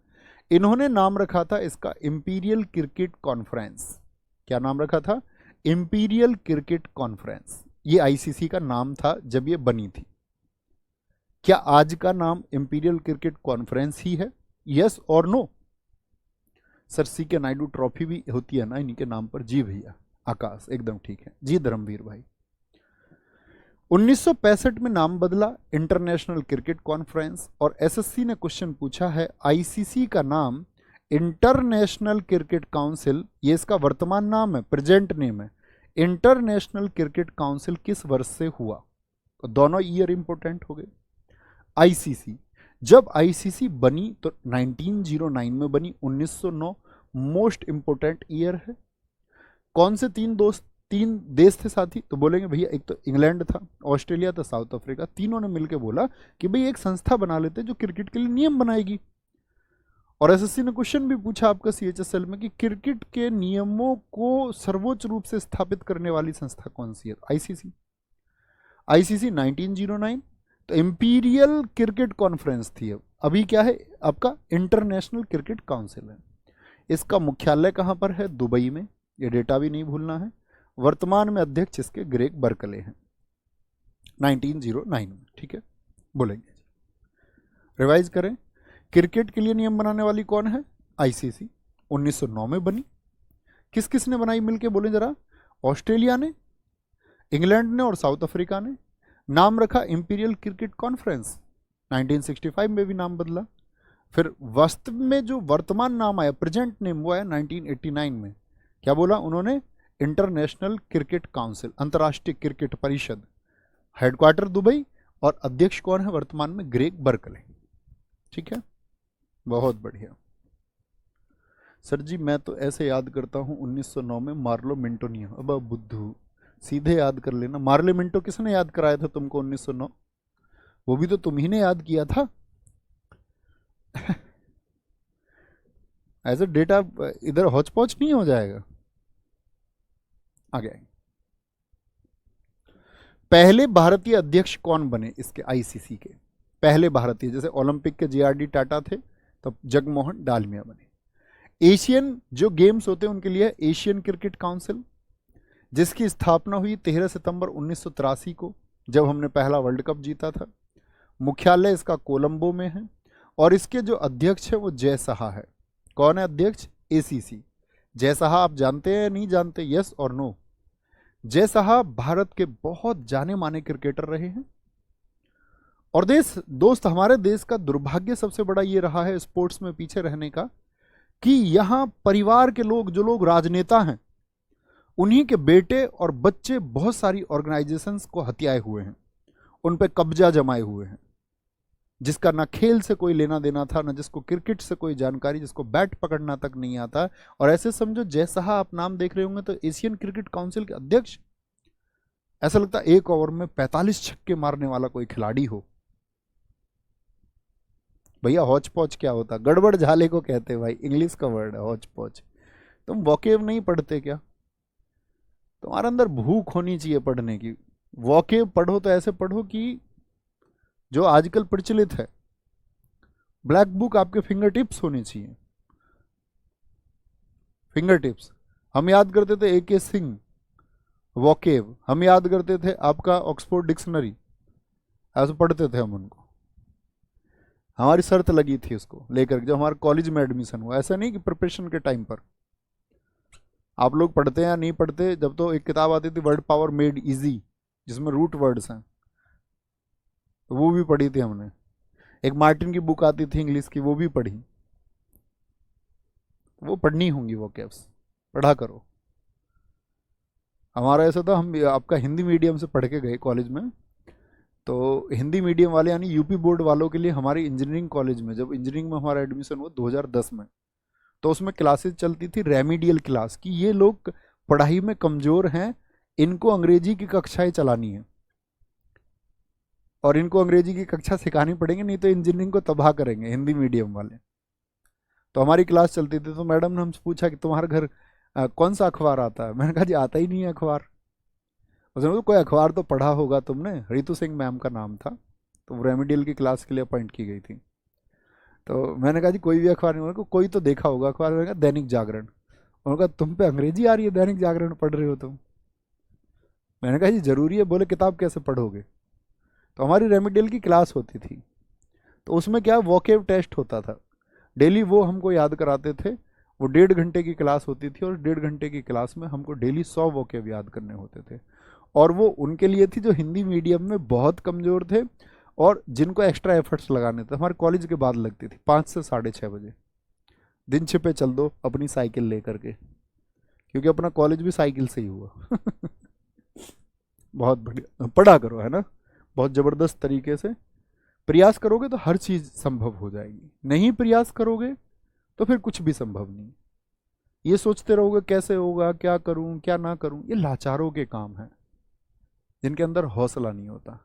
इन्होंने नाम रखा था इसका इंपीरियल क्रिकेट कॉन्फ्रेंस। क्या नाम रखा था, इंपीरियल क्रिकेट कॉन्फ्रेंस, ये आईसीसी का नाम था जब ये बनी थी। क्या आज का नाम इंपीरियल क्रिकेट कॉन्फ्रेंस ही है, यस और नो। सर सी के नायडू ट्रॉफी भी होती है ना इन्हीं के नाम पर, जी भैया आकाश एकदम ठीक है, जी धर्मवीर भाई। 1965 में नाम बदला इंटरनेशनल क्रिकेट कॉन्फ्रेंस, और एसएससी ने क्वेश्चन पूछा है आईसीसी का नाम इंटरनेशनल क्रिकेट काउंसिल, ये इसका वर्तमान नाम है, प्रेजेंट नेम है, इंटरनेशनल क्रिकेट काउंसिल किस वर्ष से हुआ, तो दोनों ईयर इंपोर्टेंट हो गए। आईसीसी, जब आईसीसी बनी तो 1909 में बनी, 1909 मोस्ट इंपोर्टेंट ईयर है। कौन से 3 देश थे साथी, तो बोलेंगे भैया एक तो इंग्लैंड था, ऑस्ट्रेलिया था, साउथ अफ्रीका, तीनों ने मिलकर बोला कि भाई एक संस्था बना लेते जो क्रिकेट के लिए नियम बनाएगी। और एसएससी ने क्वेश्चन भी पूछा आपका सीएचएसएल में कि क्रिकेट के नियमों को सर्वोच्च रूप से स्थापित करने वाली संस्था कौन सी है, आईसीसी। आईसीसी 1909, तो इंपीरियल क्रिकेट कॉन्फ्रेंस थी, अभी क्या है आपका इंटरनेशनल क्रिकेट काउंसिल है। इसका मुख्यालय कहां पर है, दुबई में, ये डेटा भी नहीं भूलना है। वर्तमान में अध्यक्ष इसके ग्रेग बर्कले हैं, 1909 में, ठीक है, बोलेंगे। रिवाइज करें, क्रिकेट के लिए नियम बनाने वाली कौन है, आईसीसी, 1909 में बनी। किस किस ने बनाई मिलके, बोले जरा, ऑस्ट्रेलिया ने, इंग्लैंड ने और साउथ अफ्रीका ने। नाम रखा इंपीरियल क्रिकेट कॉन्फ्रेंस, 1965 में भी नाम बदला। फिर वास्तव में जो वर्तमान नाम आया, प्रेजेंट नेम, वो आया 1989 में। क्या बोला उन्होंने, इंटरनेशनल क्रिकेट काउंसिल, अंतर्राष्ट्रीय क्रिकेट परिषद, हेडक्वार्टर दुबई, और अध्यक्ष कौन है वर्तमान में? Greg Berkeley. ठीक है, बहुत बढ़िया। सर जी मैं तो ऐसे याद करता हूँ 1909 में मार्लो मिंटोनियो। अब बुद्धू सीधे याद कर लेना। मार्ले मिंटो किसने याद कराया था तुमको 1909? वो भी तो तुम ही ने याद किया था। ऐसे डेटा इधर हौच पौच नहीं हो जाएगा। आगे पहले भारतीय अध्यक्ष कौन बने इसके, आईसीसी के पहले भारतीय? जैसे ओलंपिक के जेआरडी टाटा थे, तब जगमोहन डालमिया बने। एशियन जो गेम्स होते हैं उनके लिए एशियन क्रिकेट काउंसिल, जिसकी स्थापना हुई 13 सितंबर 1983 को, जब हमने पहला वर्ल्ड कप जीता था। मुख्यालय इसका कोलंबो में है, और इसके जो अध्यक्ष है वो जय साहा है। कौन है अध्यक्ष? एसीसी। जय साहा आप जानते हैं या नहीं जानते? यस और नो? जय साहा भारत के बहुत जाने माने क्रिकेटर रहे हैं। और दोस्त हमारे देश का दुर्भाग्य सबसे बड़ा ये रहा है स्पोर्ट्स में पीछे रहने का, कि यहां परिवार के लोग, जो लोग राजनेता हैं, उन्हीं के बेटे और बच्चे बहुत सारी ऑर्गेनाइजेशंस को हथियाए हुए हैं, उन पे कब्जा जमाए हुए हैं, जिसका ना खेल से कोई लेना देना था, ना जिसको क्रिकेट से कोई जानकारी, जिसको बैट पकड़ना तक नहीं आता। और ऐसे समझो, जय साहा आप नाम देख रहे होंगे तो एशियन क्रिकेट काउंसिल के अध्यक्ष, ऐसा लगता है एक ओवर में 45 छक्के मारने वाला कोई खिलाड़ी हो। भैया हौच पौच क्या होता? गड़बड़ झाले को कहते हैं भाई, इंग्लिश का वर्ड है हौच पौच। तुम वोकेब नहीं पढ़ते क्या? तुम्हारे अंदर भूख होनी चाहिए पढ़ने की। वोकेब पढ़ो तो ऐसे पढ़ो कि जो आजकल प्रचलित है। ब्लैक बुक आपके फिंगर टिप्स होनी चाहिए, फिंगर टिप्स। हम याद करते थे AK सिंह वोकेब, हम याद करते थे आपका ऑक्सफोर्ड डिक्शनरी, ऐसे पढ़ते थे हम उनको। हमारी शर्त लगी थी उसको लेकर, जब हमारे कॉलेज में एडमिशन हुआ। ऐसा नहीं कि प्रिपरेशन के टाइम पर आप लोग पढ़ते हैं या नहीं पढ़ते। जब तो एक किताब आती थी वर्ड पावर मेड इजी, जिसमें रूट वर्ड्स हैं, तो वो भी पढ़ी थी हमने। एक मार्टिन की बुक आती थी इंग्लिश की, वो भी पढ़ी। वो पढ़नी होंगी वो कैप्स, पढ़ा करो। हमारा ऐसा था, हम आपका हिंदी मीडियम से पढ़ के गए कॉलेज में, तो हिंदी मीडियम वाले यानी यूपी बोर्ड वालों के लिए हमारी इंजीनियरिंग कॉलेज में, जब इंजीनियरिंग में हमारा एडमिशन हुआ 2010 में, तो उसमें क्लासेस चलती थी रेमीडियल क्लास, कि ये लोग पढ़ाई में कमज़ोर हैं, इनको अंग्रेजी की कक्षाएं चलानी है और इनको अंग्रेजी की कक्षा सिखानी पड़ेंगे, नहीं तो इंजीनियरिंग को तबाह करेंगे हिंदी मीडियम वाले। तो हमारी क्लास चलती थी, तो मैडम ने हमसे पूछा कि तुम्हारे घर कौन सा अखबार आता है? मैंने कहा जी आता ही नहीं है अखबार। उसने बोला कोई अखबार तो पढ़ा होगा तुमने। रितु सिंह मैम का नाम था, तो वो रेमीडियल की क्लास के लिए अपॉइंट की गई थी। तो मैंने कहा जी कोई भी अखबार नहीं। उन्होंने कहा कोई तो देखा होगा अखबार। मैंने कहा दैनिक जागरण। उन्होंने कहा तुम पे अंग्रेजी आ रही है, दैनिक जागरण पढ़ रहे हो तुम? मैंने कहा जी जरूरी है। बोले किताब कैसे पढ़ोगे? तो हमारी रेमीडियल की क्लास होती थी, तो उसमें क्या वोकेब टेस्ट होता था डेली, वो हमको याद कराते थे। वो 1.5 घंटे की क्लास होती थी, और 1.5 घंटे की क्लास में हमको डेली 100 वोकेब याद करने होते थे। और वो उनके लिए थी जो हिंदी मीडियम में बहुत कमज़ोर थे और जिनको एक्स्ट्रा एफर्ट्स लगाने थे। हमारे कॉलेज के बाद लगती थी 5 से 6:30 बजे। दिन छिपे चल दो अपनी साइकिल लेकर के, क्योंकि अपना कॉलेज भी साइकिल से ही हुआ। बहुत बढ़िया, पढ़ा करो, है ना? बहुत ज़बरदस्त तरीके से प्रयास करोगे तो हर चीज़ संभव हो जाएगी। नहीं प्रयास करोगे तो फिर कुछ भी संभव नहीं। ये सोचते रहोगे कैसे होगा, क्या करूं क्या ना करूं, ये लाचारों के काम है जिनके अंदर हौसला नहीं होता।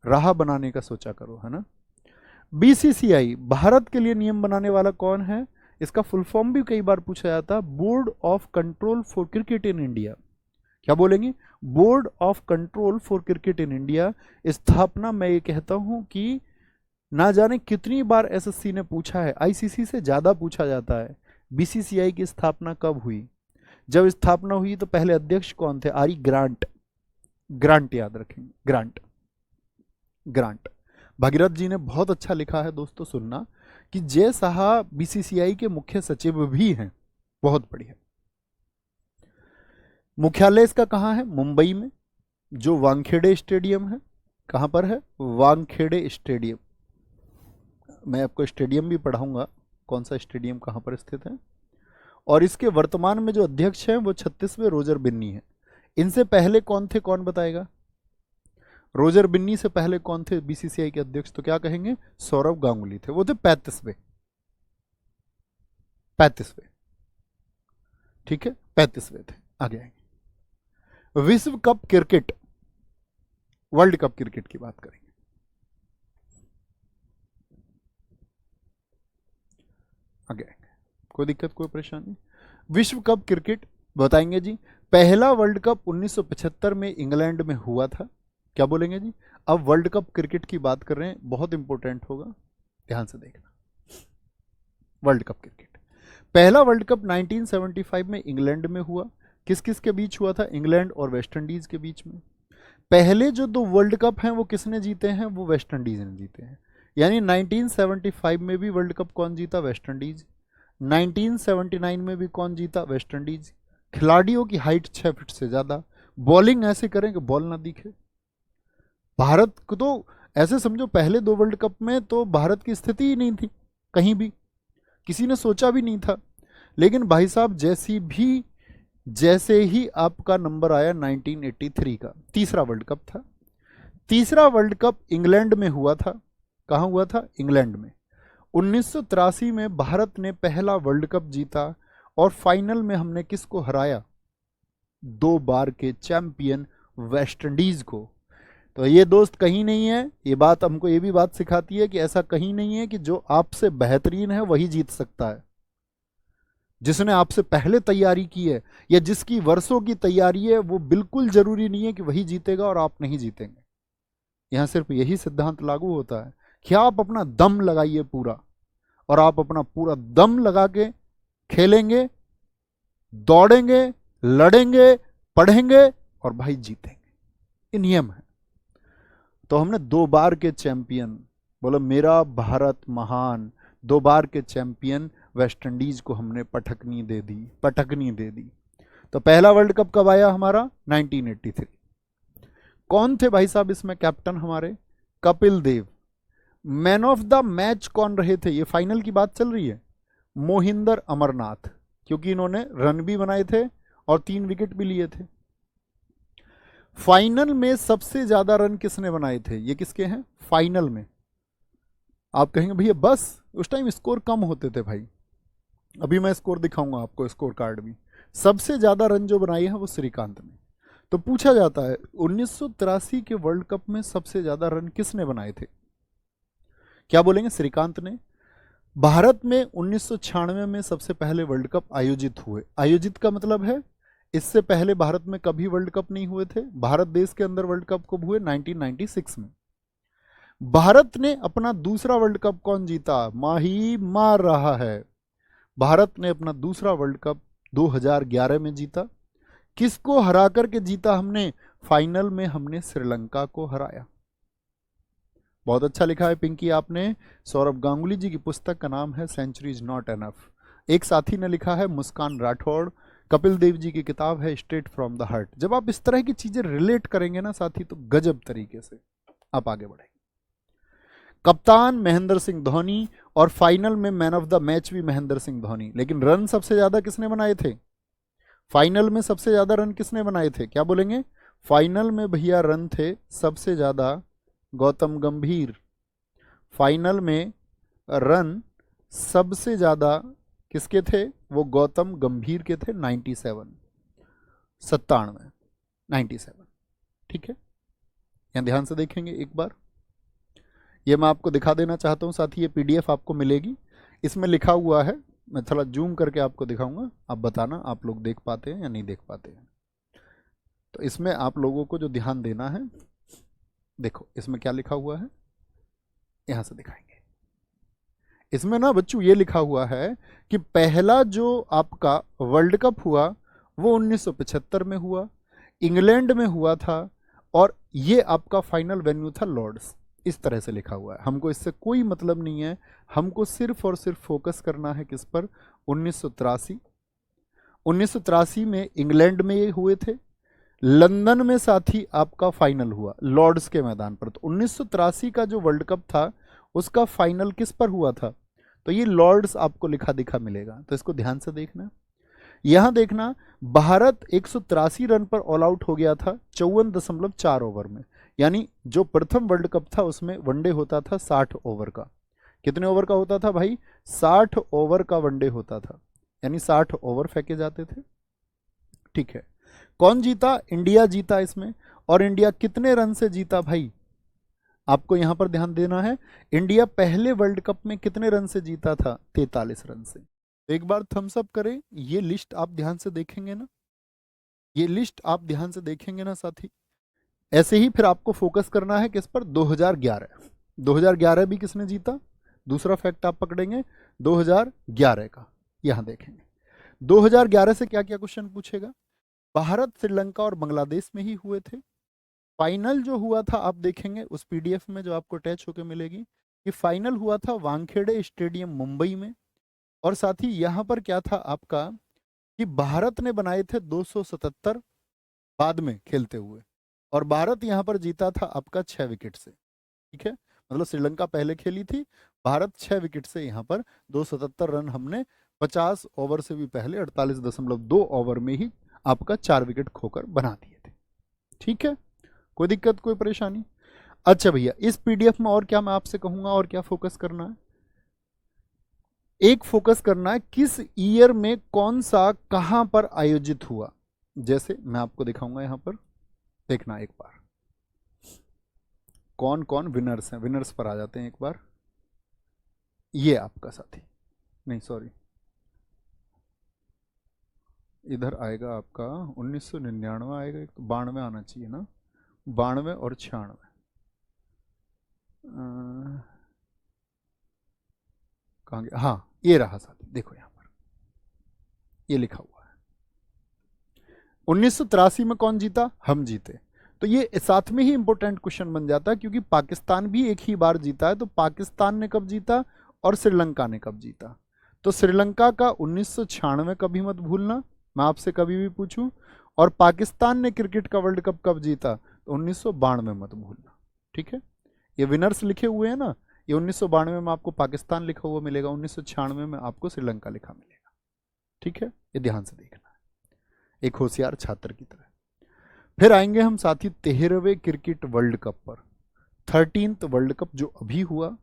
राह बनाने का सोचा करो, है ना? BCCI भारत के लिए नियम बनाने वाला कौन है? इसका फुल फॉर्म भी कई बार पूछा जाता है, board of control for cricket in India. क्या बोलेंगे? Board of control for cricket in India. स्थापना मैं ये कहता हूं कि ना जाने कितनी बार SSC ने पूछा है, ICC से ज्यादा पूछा जाता है। BCCI की स्थापना कब हुई? जब स्थापना हुई तो पहले अध्यक्ष कौन थे? RE grant. ग्रांट याद रखेंगे, ग्रांट, ग्रांट। भगीरथ जी ने बहुत अच्छा लिखा है दोस्तों, सुनना, कि जय साहा BCCI के मुख्य सचिव भी हैं। बहुत बढ़िया। मुख्यालय इसका कहाँ है? मुंबई में, जो वानखेड़े स्टेडियम है। कहाँ पर है? वानखेड़े स्टेडियम। मैं आपको स्टेडियम भी पढ़ाऊंगा, कौन सा स्टेडियम कहाँ पर स्थित है। और इसके वर्तमान में जो अध्यक्ष हैं वो 36वें रोजर बिन्नी हैं। इनसे पहले कौन थे, कौन बताएगा? रोजर बिन्नी से पहले कौन थे बीसीसीआई के अध्यक्ष? तो क्या कहेंगे? सौरव गांगुली थे, वो थे 35वें। ठीक है, 35वें थे। आगे आएंगे। विश्व cup cricket, world cup cricket की बात करेंगे। आगे आएंगे, कोई दिक्कत कोई परेशानी? विश्व कप क्रिकेट बताएंगे जी। पहला वर्ल्ड कप 1975 में इंग्लैंड में हुआ था। क्या बोलेंगे जी? अब वर्ल्ड कप क्रिकेट की बात कर रहे हैं, बहुत इंपॉर्टेंट होगा, ध्यान से देखना। वर्ल्ड कप क्रिकेट, पहला वर्ल्ड कप 1975 में इंग्लैंड में हुआ। किस किस के बीच हुआ था? इंग्लैंड और वेस्ट इंडीज के बीच में। पहले जो 2 वर्ल्ड कप हैं वो किसने जीते हैं? वो वेस्ट इंडीज ने जीते हैं। यानी 1975 में भी वर्ल्ड कप कौन जीता? West Indies. 1979 में भी कौन जीता? West Indies. खिलाड़ियों की हाइट 6 फीट से ज्यादा, बॉलिंग ऐसे करें कि बॉल ना दिखे। भारत को तो ऐसे समझो, पहले 2 वर्ल्ड कप में तो भारत की स्थिति ही नहीं थी, कहीं भी किसी ने सोचा भी नहीं था। लेकिन भाई साहब जैसे ही आपका नंबर आया 1983 का, तीसरा वर्ल्ड कप था। तीसरा वर्ल्ड कप इंग्लैंड में हुआ था। कहां हुआ था? इंग्लैंड में। 1983 में भारत ने पहला वर्ल्ड कप जीता और फाइनल में हमने किसको हराया? 2 बार के चैंपियन वेस्ट इंडीज को। तो ये दोस्त कहीं नहीं है, ये बात हमको ये भी बात सिखाती है कि ऐसा कहीं नहीं है कि जो आपसे बेहतरीन है वही जीत सकता है। जिसने आपसे पहले तैयारी की है या जिसकी वर्षों की तैयारी है, वो बिल्कुल जरूरी नहीं है कि वही जीतेगा और आप नहीं जीतेंगे। यहां सिर्फ यही सिद्धांत लागू होता है कि आप अपना दम लगाइए पूरा, और आप अपना पूरा दम लगा के खेलेंगे, दौड़ेंगे, लड़ेंगे, पढ़ेंगे और भाई जीतेंगे। ये नियम है। तो हमने 2 बार के चैंपियन, बोलो मेरा भारत महान, 2 बार के चैंपियन वेस्ट इंडीज को हमने पटकनी दे दी। तो पहला वर्ल्ड कप कब आया हमारा? 1983। कौन थे भाई साहब इसमें कैप्टन हमारे? Kapil Dev. Man of the match कौन रहे थे? ये फाइनल की बात चल रही है। मोहिंदर अमरनाथ, क्योंकि इन्होंने रन भी बनाए थे और 3 विकेट भी लिए थे। फाइनल में सबसे ज्यादा रन किसने बनाए थे? ये किसके हैं फाइनल में? आप कहेंगे भैया बस उस टाइम स्कोर कम होते थे भाई। अभी मैं स्कोर दिखाऊंगा आपको, स्कोर कार्ड भी। सबसे ज्यादा रन जो बनाए हैं वो श्रीकांत ने। तो पूछा जाता है 1983 के वर्ल्ड कप में सबसे ज्यादा रन किसने बनाए थे? क्या बोलेंगे? श्रीकांत ने। भारत में 1996 में सबसे पहले वर्ल्ड कप आयोजित हुए। आयोजित का मतलब है इससे पहले भारत में कभी वर्ल्ड कप नहीं हुए थे। भारत देश के अंदर वर्ल्ड कप कब हुए? 1996 में। भारत ने अपना दूसरा वर्ल्ड कप कौन जीता? माही मार रहा है। भारत ने अपना दूसरा वर्ल्ड कप 2011 में जीता। किसको हरा करके जीता हमने? फाइनल में हमने श्रीलंका को हराया। बहुत अच्छा लिखा है पिंकी आपने। सौरभ गांगुली जी की पुस्तक का नाम है सेंचुरीज नॉट एनफ। एक साथी ने लिखा है मुस्कान राठौड़। कपिल देव जी की किताब है स्ट्रेट फ्रॉम द हार्ट। जब आप इस तरह की चीजें रिलेट करेंगे ना साथी, तो गजब तरीके से आप आगे बढ़ेंगे। कप्तान महेंद्र सिंह धोनी, और फाइनल में मैन ऑफ द मैच भी महेंद्र सिंह धोनी। लेकिन रन सबसे ज्यादा किसने बनाए थे? फाइनल में सबसे ज्यादा रन किसने बनाए थे? क्या बोलेंगे? फाइनल में भैया रन थे सबसे ज्यादा गौतम गंभीर। फाइनल में रन सबसे ज्यादा किसके थे? वो गौतम गंभीर के थे। 97। ठीक है, यहां ध्यान से देखेंगे एक बार। ये मैं आपको दिखा देना चाहता हूं साथी, ये पीडीएफ आपको मिलेगी। इसमें लिखा हुआ है, मैं थोड़ा जूम करके आपको दिखाऊंगा, आप बताना आप लोग देख पाते हैं या नहीं देख पाते हैं। तो इसमें आप लोगों को जो ध्यान देना है, देखो इसमें क्या लिखा हुआ है, यहां से दिखाएंगे। इसमें ना बच्चों ये लिखा हुआ है कि पहला जो आपका वर्ल्ड कप हुआ वो 1975 में हुआ, इंग्लैंड में हुआ था, और ये आपका फाइनल वेन्यू था लॉर्ड्स। इस तरह से लिखा हुआ है। हमको इससे कोई मतलब नहीं है, हमको सिर्फ और सिर्फ फोकस करना है किस पर? 1983। 1983 में इंग्लैंड में ये हुए थे। लंदन में साथी आपका फाइनल हुआ लॉर्ड्स के मैदान पर। तो 1983 का जो वर्ल्ड कप था उसका फाइनल किस पर हुआ था? तो ये लॉर्ड्स आपको लिखा दिखा मिलेगा, तो इसको ध्यान से देखना। यहां देखना, भारत 183 रन पर ऑल आउट हो गया था 54.4 ओवर में। यानी जो प्रथम वर्ल्ड कप था उसमें वनडे होता था 60 ओवर का। कितने ओवर का होता था भाई? 60 ओवर का वनडे होता था, यानी 60 ओवर फेंके जाते थे। ठीक है, कौन जीता? इंडिया जीता इसमें। और इंडिया कितने रन से जीता भाई? आपको यहां पर ध्यान देना है, इंडिया पहले वर्ल्ड कप में कितने रन से जीता था? 43 रन से। एक बार थम्स अप करें, ये लिस्ट आप ध्यान से देखेंगे ना, ये लिस्ट आप ध्यान से देखेंगे ना साथी। ऐसे ही फिर आपको फोकस करना है किस पर? 2011। 2011 भी किसने जीता? दूसरा फैक्ट आप पकड़ेंगे 2011 का, यहां देखेंगे 2011 से क्या क्या क्वेश्चन पूछेगा। भारत, श्रीलंका और बांग्लादेश में ही हुए थे। फाइनल जो हुआ था आप देखेंगे उस पीडीएफ में जो आपको अटैच होकर मिलेगी, कि फाइनल हुआ था वानखेड़े स्टेडियम मुंबई में। और साथ ही यहां पर क्या था आपका, कि भारत ने बनाए थे 277 बाद में खेलते हुए, और भारत यहां पर जीता था आपका 6 विकेट से। ठीक है, मतलब श्रीलंका पहले खेली थी, भारत 6 विकेट से यहां पर 277 रन हमने 50 ओवर से भी पहले 48.2 ओवर में ही आपका 4 विकेट खोकर बना दिए थे। ठीक है, कोई दिक्कत, कोई परेशानी? अच्छा भैया, इस पीडीएफ में और क्या मैं आपसे कहूंगा, और क्या फोकस करना है? एक फोकस करना है किस ईयर में कौन सा कहां पर आयोजित हुआ। जैसे मैं आपको दिखाऊंगा यहां पर, देखना एक बार कौन कौन विनर्स हैं। विनर्स पर आ जाते हैं एक बार। ये आपका साथी, नहीं सॉरी, इधर आएगा आपका 1999 आएगा, एक तो 92 आना चाहिए ना, 92 और 96। कहाँ गया? हाँ, ये रहा साथी, देखो यहां पर ये लिखा हुआ है। 1983 में कौन जीता? हम जीते। तो ये साथ में ही इंपॉर्टेंट क्वेश्चन बन जाता है, क्योंकि पाकिस्तान भी एक ही बार जीता है। तो पाकिस्तान ने कब जीता और श्रीलंका ने कब जीता? तो श्रीलंका का 1996 कभी मत भूलना, मैं आपसे कभी भी पूछूं। और पाकिस्तान ने क्रिकेट का वर्ल्ड कप कब जीता? तो 1992 मत भूलना। ठीक है, ये विनर्स लिखे हुए हैं ना, ये 1992 में आपको पाकिस्तान लिखा हुआ मिलेगा, 1996 में आपको श्रीलंका लिखा मिलेगा। ठीक है, ये ध्यान से देखना है एक होशियार छात्र की तरह। फिर आएंगे हम साथी 13वें क्रिकेट वर्ल्ड कप पर। 13th वर्ल्ड कप जो अभी हुआ,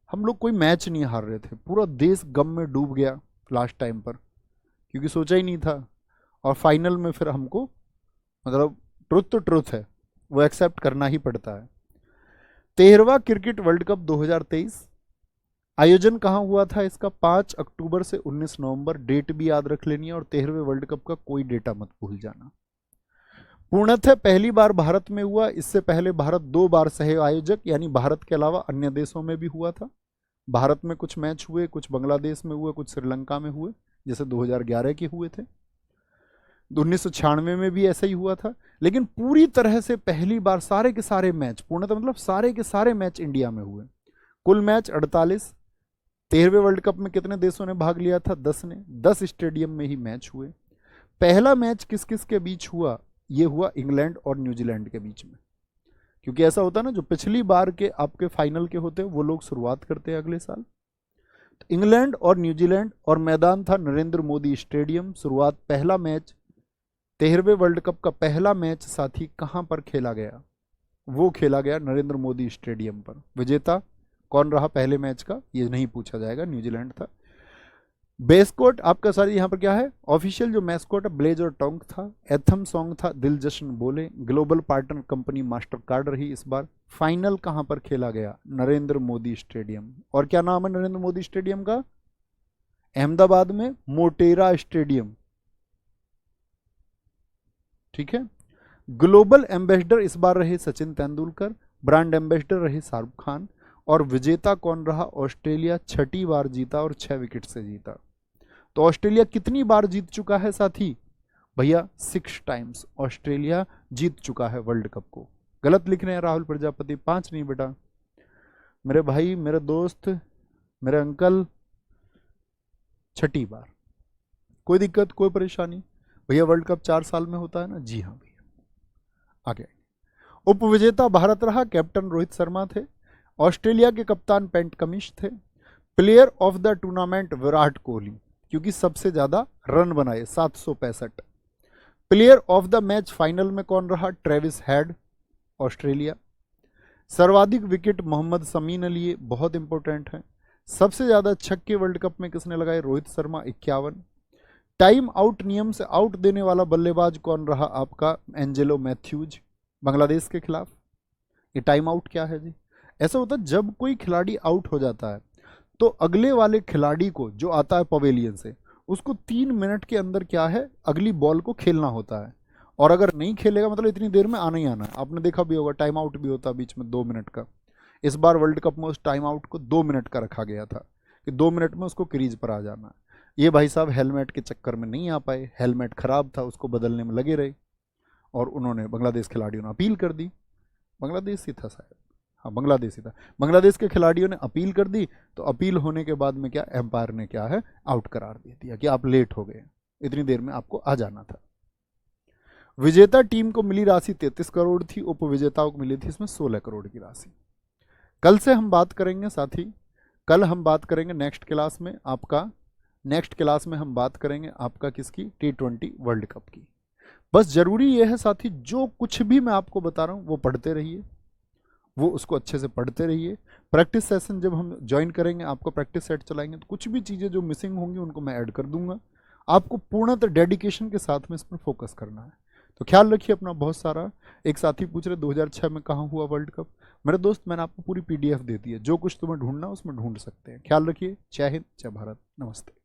हम लोग कोई मैच नहीं हार रहे थे, पूरा देश गम में डूब गया लास्ट टाइम पर, क्योंकि सोचा ही नहीं था। और फाइनल में फिर हमको, मतलब ट्रुथ तो ट्रुथ है, वो एक्सेप्ट करना ही पड़ता है। 13वां क्रिकेट वर्ल्ड कप 2023 आयोजन कहाँ हुआ था इसका? 5 अक्टूबर से 19 नवंबर। डेट भी याद रख लेनी है, और 13वें वर्ल्ड कप का कोई डेटा मत भूल जाना। पूर्णतः पहली बार भारत में हुआ, इससे पहले भारत 2 बार सह आयोजक, यानी भारत के अलावा अन्य देशों में भी हुआ था। भारत में कुछ मैच हुए, कुछ बांग्लादेश में हुए, कुछ श्रीलंका में हुए, जैसे 2011 के हुए थे। 1996 में भी ऐसा ही हुआ था। लेकिन पूरी तरह से पहली बार सारे के सारे मैच, पूर्णतः मतलब सारे के सारे मैच इंडिया में हुए। कुल मैच 48। 13वें वर्ल्ड कप में कितने देशों ने भाग लिया था? 10 ने। 10 स्टेडियम में ही मैच हुए। पहला मैच किस किस के बीच हुआ? ये हुआ इंग्लैंड और न्यूजीलैंड के बीच में, क्योंकि ऐसा होता है ना, जो पिछली बार के आपके फाइनल के होते हैं वो लोग शुरुआत करते हैं अगले साल। तो इंग्लैंड और न्यूजीलैंड, और मैदान था नरेंद्र मोदी स्टेडियम। शुरुआत, पहला मैच 13वें वर्ल्ड कप का पहला मैच साथी कहां पर खेला गया? वो खेला गया नरेंद्र मोदी स्टेडियम पर। विजेता कौन रहा पहले मैच का? ये नहीं पूछा जाएगा, न्यूजीलैंड था। बेस्कोट आपका सारी यहाँ पर क्या है? ऑफिशियल जो मैस्कोट ब्लेज और टोंक था। एथम सॉन्ग था दिल जश्न बोले। Global partner company master card रही इस बार। फाइनल कहां पर खेला गया? नरेंद्र मोदी स्टेडियम। और क्या नाम है नरेंद्र मोदी स्टेडियम का? अहमदाबाद में मोटेरा स्टेडियम। ठीक है, ग्लोबल एम्बेसडर इस बार रहे सचिन तेंदुलकर, ब्रांड एम्बेसडर रहे शाहरुख खान, और विजेता कौन रहा? ऑस्ट्रेलिया 6ठी बार जीता और 6 विकेट से जीता। तो ऑस्ट्रेलिया कितनी बार जीत चुका है साथी? भैया 6 टाइम्स ऑस्ट्रेलिया जीत चुका है वर्ल्ड कप को। गलत लिख रहे हैं राहुल प्रजापति, 5 नहीं बेटा, मेरे भाई, मेरे दोस्त, मेरे अंकल, 6ठी बार। कोई दिक्कत, कोई परेशानी? भैया वर्ल्ड कप 4 साल में होता है ना? जी हाँ भैया। आगे उपविजेता भारत रहा, कैप्टन रोहित शर्मा थे। ऑस्ट्रेलिया के कप्तान पैट कमिंस थे। Player of the tournament Virat Kohli, क्योंकि सबसे ज्यादा रन बनाए 765। Player of the match final में कौन रहा? Travis head, Australia. सर्वाधिक विकेट मोहम्मद शमी ने लिए, बहुत इंपॉर्टेंट है। सबसे ज्यादा छक्के वर्ल्ड कप में किसने लगाए? रोहित शर्मा, 51। टाइम आउट नियम से आउट देने वाला बल्लेबाज कौन रहा आपका? एंजेलो मैथ्यूज, बांग्लादेश के खिलाफ। ये टाइम आउट क्या है जी? ऐसा होता है जब कोई खिलाड़ी आउट हो जाता है तो अगले वाले खिलाड़ी को जो आता है पवेलियन से, उसको 3 मिनट के अंदर क्या है, अगली बॉल को खेलना होता है। और अगर नहीं खेलेगा मतलब इतनी देर में आना ही आना है। आपने देखा भी होगा टाइम आउट भी होता है बीच में 2 मिनट का। इस बार वर्ल्ड कप में उस टाइम आउट को 2 मिनट का रखा गया था कि 2 मिनट में उसको क्रीज पर आ जाना है। ये भाई साहब हेलमेट के चक्कर में नहीं आ पाए, हेलमेट खराब था, उसको बदलने में लगे रहे और उन्होंने, बांग्लादेश खिलाड़ियों ने अपील कर दी। बांग्लादेश ही था शायद, हाँ बांग्लादेश ही था। बांग्लादेश के खिलाड़ियों ने अपील कर दी, तो अपील होने के बाद में क्या, एम्पायर ने क्या है, आउट करार दे दिया कि आप लेट हो गए, इतनी देर में आपको आ जाना था। विजेता टीम को मिली राशि 33 करोड़ थी, उपविजेताओं को मिली थी इसमें 16 करोड़ की राशि। कल से हम बात करेंगे साथी, कल हम बात करेंगे नेक्स्ट क्लास में आपका, नेक्स्ट क्लास में हम बात करेंगे आपका किसकी? T20 वर्ल्ड कप की। बस जरूरी यह है साथी, जो कुछ भी मैं आपको बता रहा हूं वो पढ़ते रहिए, वो उसको अच्छे से पढ़ते रहिए। प्रैक्टिस सेशन जब हम ज्वाइन करेंगे, आपको प्रैक्टिस सेट चलाएंगे, तो कुछ भी चीज़ें जो मिसिंग होंगी उनको मैं ऐड कर दूंगा। आपको पूर्णतः डेडिकेशन के साथ में इस पर फोकस करना है। तो ख्याल रखिए अपना बहुत सारा। एक साथी पूछ रहे 2006 में कहाँ हुआ वर्ल्ड कप? मेरे दोस्त मैंने आपको पूरी PDF दे दी है, जो कुछ तुम्हें ढूंढना उसमें ढूंढ सकते हैं। ख्याल रखिए। जय हिंद, जय भारत, नमस्ते।